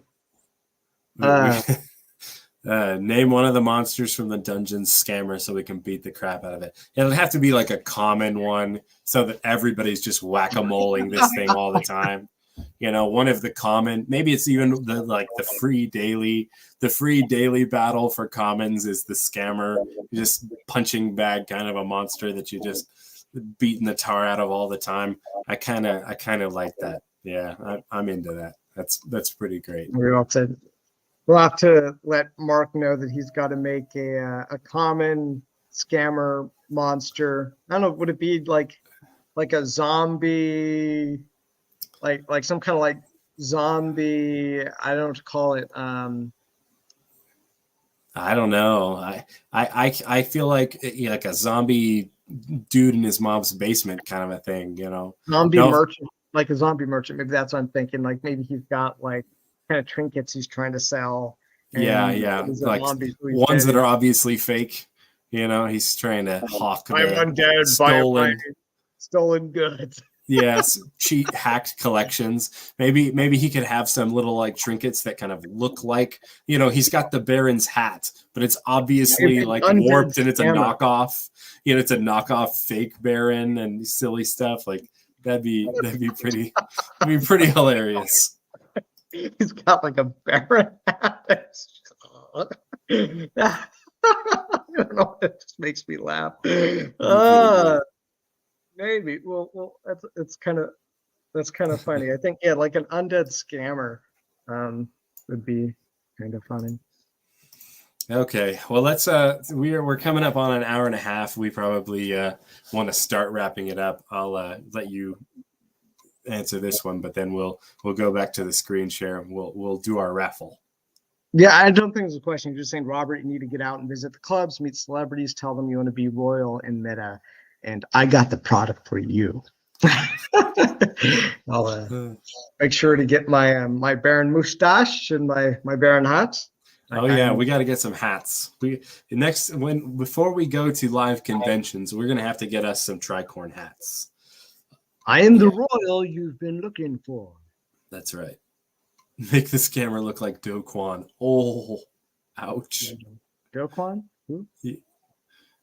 one of the monsters from the Dungeons scammer so we can beat the crap out of it. It'll have to be like a common one so that everybody's just whack-a-moling this thing all the time. One of the common, maybe it's even the free daily battle for commons is the scammer, just punching bag kind of a monster that you just beating the tar out of all the time. I kind of like that. Yeah, I'm into that. That's pretty great. We'll have to let Mark know that he's got to make a common scammer monster. I don't know. Would it be like a zombie, like some kind of like zombie? I don't know what to call it. I don't know. I feel like like a zombie dude in his mom's basement kind of a thing, you know. Zombie No, merchant, like a zombie merchant. Maybe that's what I'm thinking. Like maybe he's got like kind of trinkets he's trying to sell. yeah, And yeah, he's a like zombie, so he's ones dead. that are obviously fake. You know, he's trying to hawk I'm the undead. Buy my stolen goods. yes, cheat hacked collections. Maybe he could have some little like trinkets that kind of look like, you know, he's got the Baron's hat, but it's obviously like warped and it's a knockoff. You know, it's a knockoff fake Baron and silly stuff. Like that'd be pretty hilarious. He's got like a Baron hat. I don't know. It just makes me laugh. Maybe. Well, that's kind of funny. I think like an undead scammer would be kind of funny. Okay, well let's we're coming up on an hour and a half. We probably want to start wrapping it up. I'll let you answer this one, but then we'll go back to the screen share and we'll do our raffle. Yeah, I don't think it's a question. You're just saying, Robert, you need to get out and visit the clubs, meet celebrities, tell them you want to be royal in Meta, and I got the product for you. I'll make sure to get my my Baron mustache and my Baron hat. Oh yeah, we got to get some hats. Before we go to live conventions, we're gonna have to get us some tricorn hats. I am the royal you've been looking for. That's right. Make the scammer look like Dygycon. Oh, ouch. Dygycon? Who?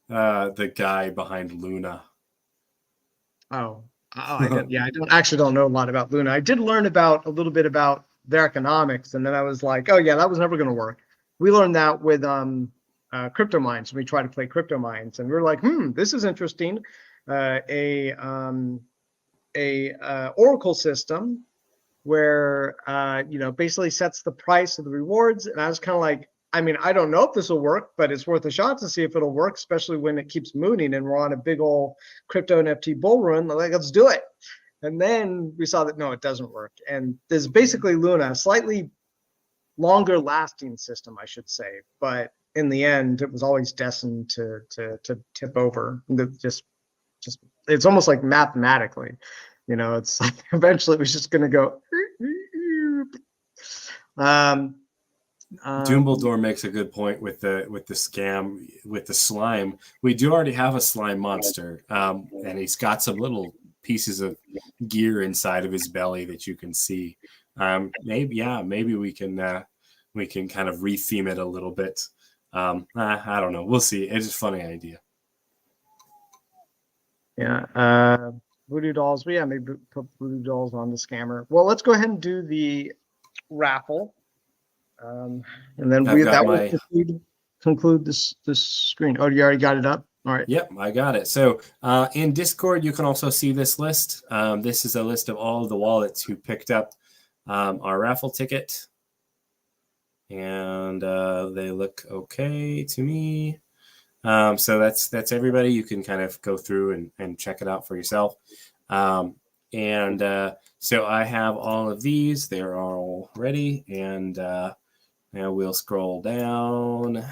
The guy behind Luna. I don't know a lot about Luna. I did learn a little bit about their economics, and then I was like, oh yeah, that was never going to work. We learned that with crypto mines. We tried to play crypto mines, and we were like, this is interesting. A Oracle system where basically sets the price of the rewards, and I was kind of like, I mean, I don't know if this will work, but it's worth a shot to see if it'll work, especially when it keeps mooning and we're on a big old crypto NFT bull run. Like, let's do it. And then we saw that no, it doesn't work. And there's basically Luna, a slightly longer lasting system, I should say, but in the end, it was always destined to tip over. Just it's almost like mathematically. It's like eventually it was just going to go. Dumbledore makes a good point with the scam with the slime. We do already have a slime monster, and he's got some little pieces of gear inside of his belly that you can see. Maybe we can kind of retheme it a little bit. I don't know. We'll see. It's a funny idea. Yeah. Voodoo dolls. Yeah, maybe put voodoo dolls on the scammer. Well, let's go ahead and do the raffle. And then will conclude this screen. Oh, you already got it up? All right. Yep, I got it. So in Discord, you can also see this list. This is a list of all of the wallets who picked up our raffle ticket. And they look okay to me. So that's everybody. You can kind of go through and check it out for yourself. So I have all of these. They're all ready. And now we'll scroll down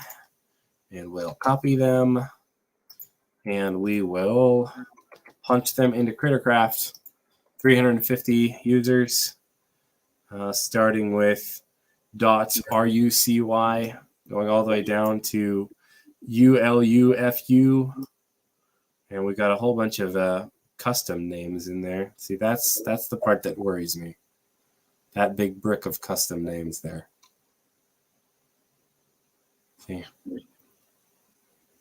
and we'll copy them. And we will punch them into Crittercraft. 350 users, starting with .rucy, going all the way down to ULUFU, and we got a whole bunch of custom names in there. See, that's the part that worries me. That big brick of custom names there. See,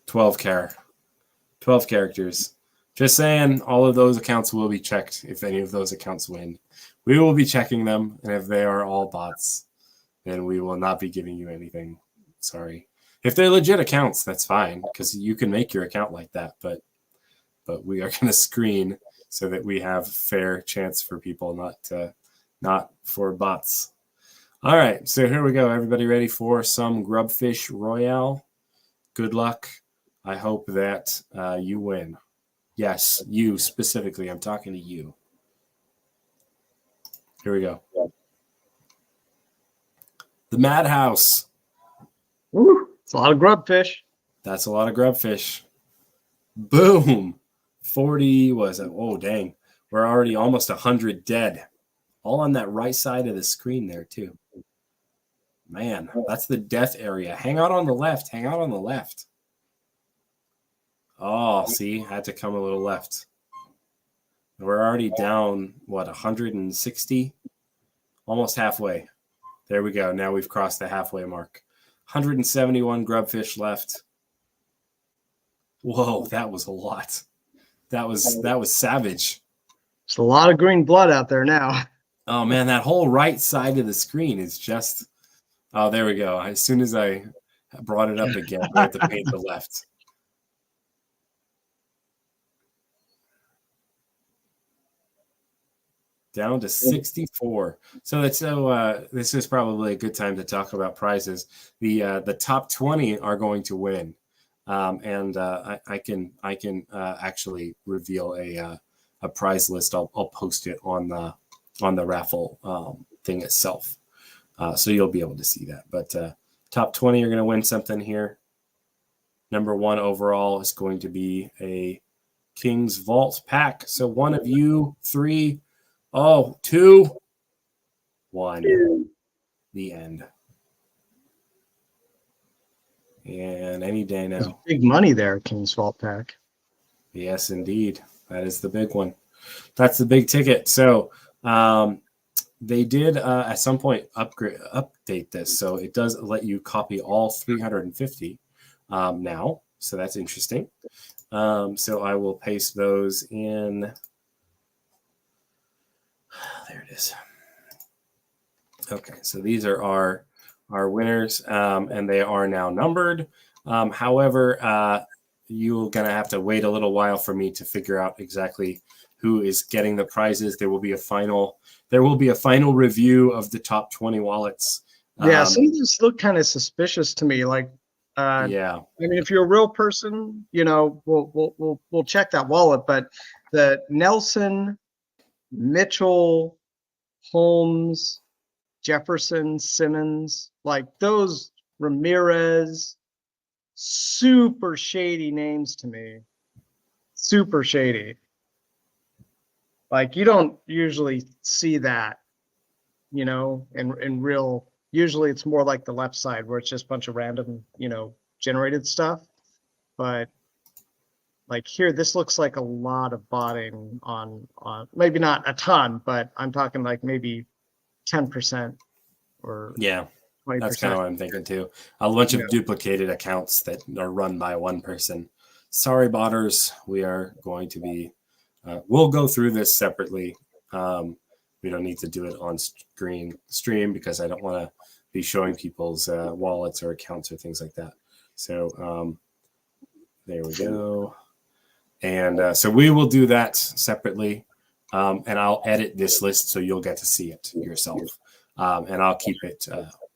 12 characters. Just saying, all of those accounts will be checked if any of those accounts win. We will be checking them, and if they are all bots, then we will not be giving you anything. Sorry. If they're legit accounts, that's fine, because you can make your account like that, but we are going to screen so that we have fair chance for people, not for bots. All right, so here we go. Everybody ready for some Grubfish Royale? Good luck. I hope that you win. Yes, you specifically. I'm talking to you. Here we go. The Madhouse. Woo, it's a lot of grubfish. That's a lot of grubfish. Boom. 40 was it? Oh, dang. We're already almost 100 dead. All on that right side of the screen there, too. Man, that's the death area. Hang out on the left. Hang out on the left. Oh, see? Had to come a little left. We're already down, 160? Almost halfway. There we go. Now we've crossed the halfway mark. 171 grubfish left. Whoa, that was a lot. That was savage. There's a lot of green blood out there now. Oh man, that whole right side of the screen is just. Oh, there we go. As soon as I brought it up again, I had to paint the left. Down to 64. So this is probably a good time to talk about prizes. The top 20 are going to win. And I can actually reveal a prize list. I'll post it on the raffle thing itself, so you'll be able to see that. But top 20 are going to win something here. Number 1 overall is going to be a King's Vault pack. So one of you 3, 2, 1. The end. And any day now. There's big money there, King's Vault pack. Yes, indeed. That is the big one. That's the big ticket. So they did at some point update this. So it does let you copy all 350 now. So that's interesting. So I will paste those in. There it is. Okay, so these are our winners, and they are now numbered. However, you're going to have to wait a little while for me to figure out exactly who is getting the prizes. There will be a final review of the top 20 wallets. Yeah, some of these look kind of suspicious to me. Like, yeah, I mean, if you're a real person, we'll check that wallet. But the Nelson, Mitchell, Holmes, Jefferson, Simmons, like those Ramirez, super shady names to me. Super shady. Like you don't usually see that, in real. Usually it's more like the left side where it's just a bunch of random, generated stuff. But like here, this looks like a lot of botting on maybe not a ton, but I'm talking like maybe 10% or 20%. That's kind of what I'm thinking too. A bunch of duplicated accounts that are run by one person. Sorry, botters. We are going to be. We'll go through this separately. We don't need to do it on stream because I don't want to be showing people's wallets or accounts or things like that. So there we go. And so we will do that separately. And I'll edit this list so you'll get to see it yourself. And I'll keep it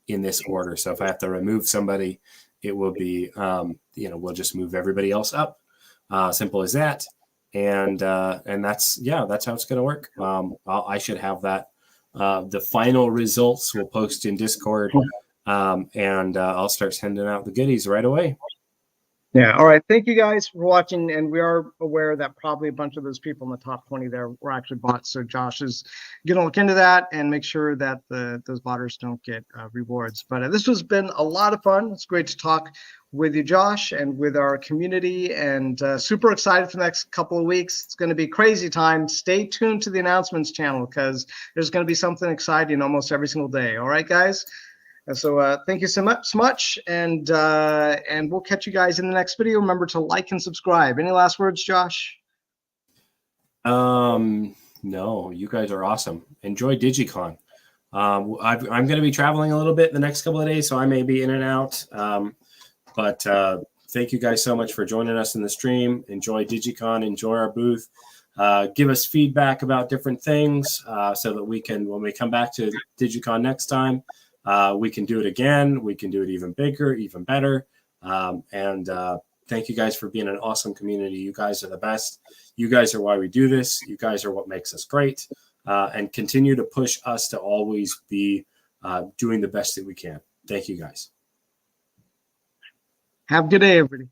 in this order. So if I have to remove somebody, it will be, we'll just move everybody else up. Simple as that. And that's how it's going to work. I should have that. The final results we'll post in Discord. And I'll start sending out the goodies right away. Yeah. All right. Thank you guys for watching. And we are aware that probably a bunch of those people in the top 20 there were actually bots. So Josh is going to look into that and make sure that those botters don't get rewards. But this has been a lot of fun. It's great to talk with you, Josh, and with our community. And super excited for the next couple of weeks. It's going to be crazy time. Stay tuned to the announcements channel because there's going to be something exciting almost every single day. All right, guys. And so thank you so much, and we'll catch you guys in the next video. Remember to like and subscribe. Any last words, Josh? No, you guys are awesome. Enjoy Digicon. I'm going to be traveling a little bit the next couple of days, so I may be in and out. But thank you guys so much for joining us in the stream. Enjoy Digicon. Enjoy our booth. Give us feedback about different things so that we can, when we come back to Digicon next time, we can do it again. We can do it even bigger, even better. And Thank you guys for being an awesome community. You guys are the best. You guys are why we do this. You guys are what makes us great, and continue to push us to always be doing the best that we can. Thank you guys. Have a good day, everybody.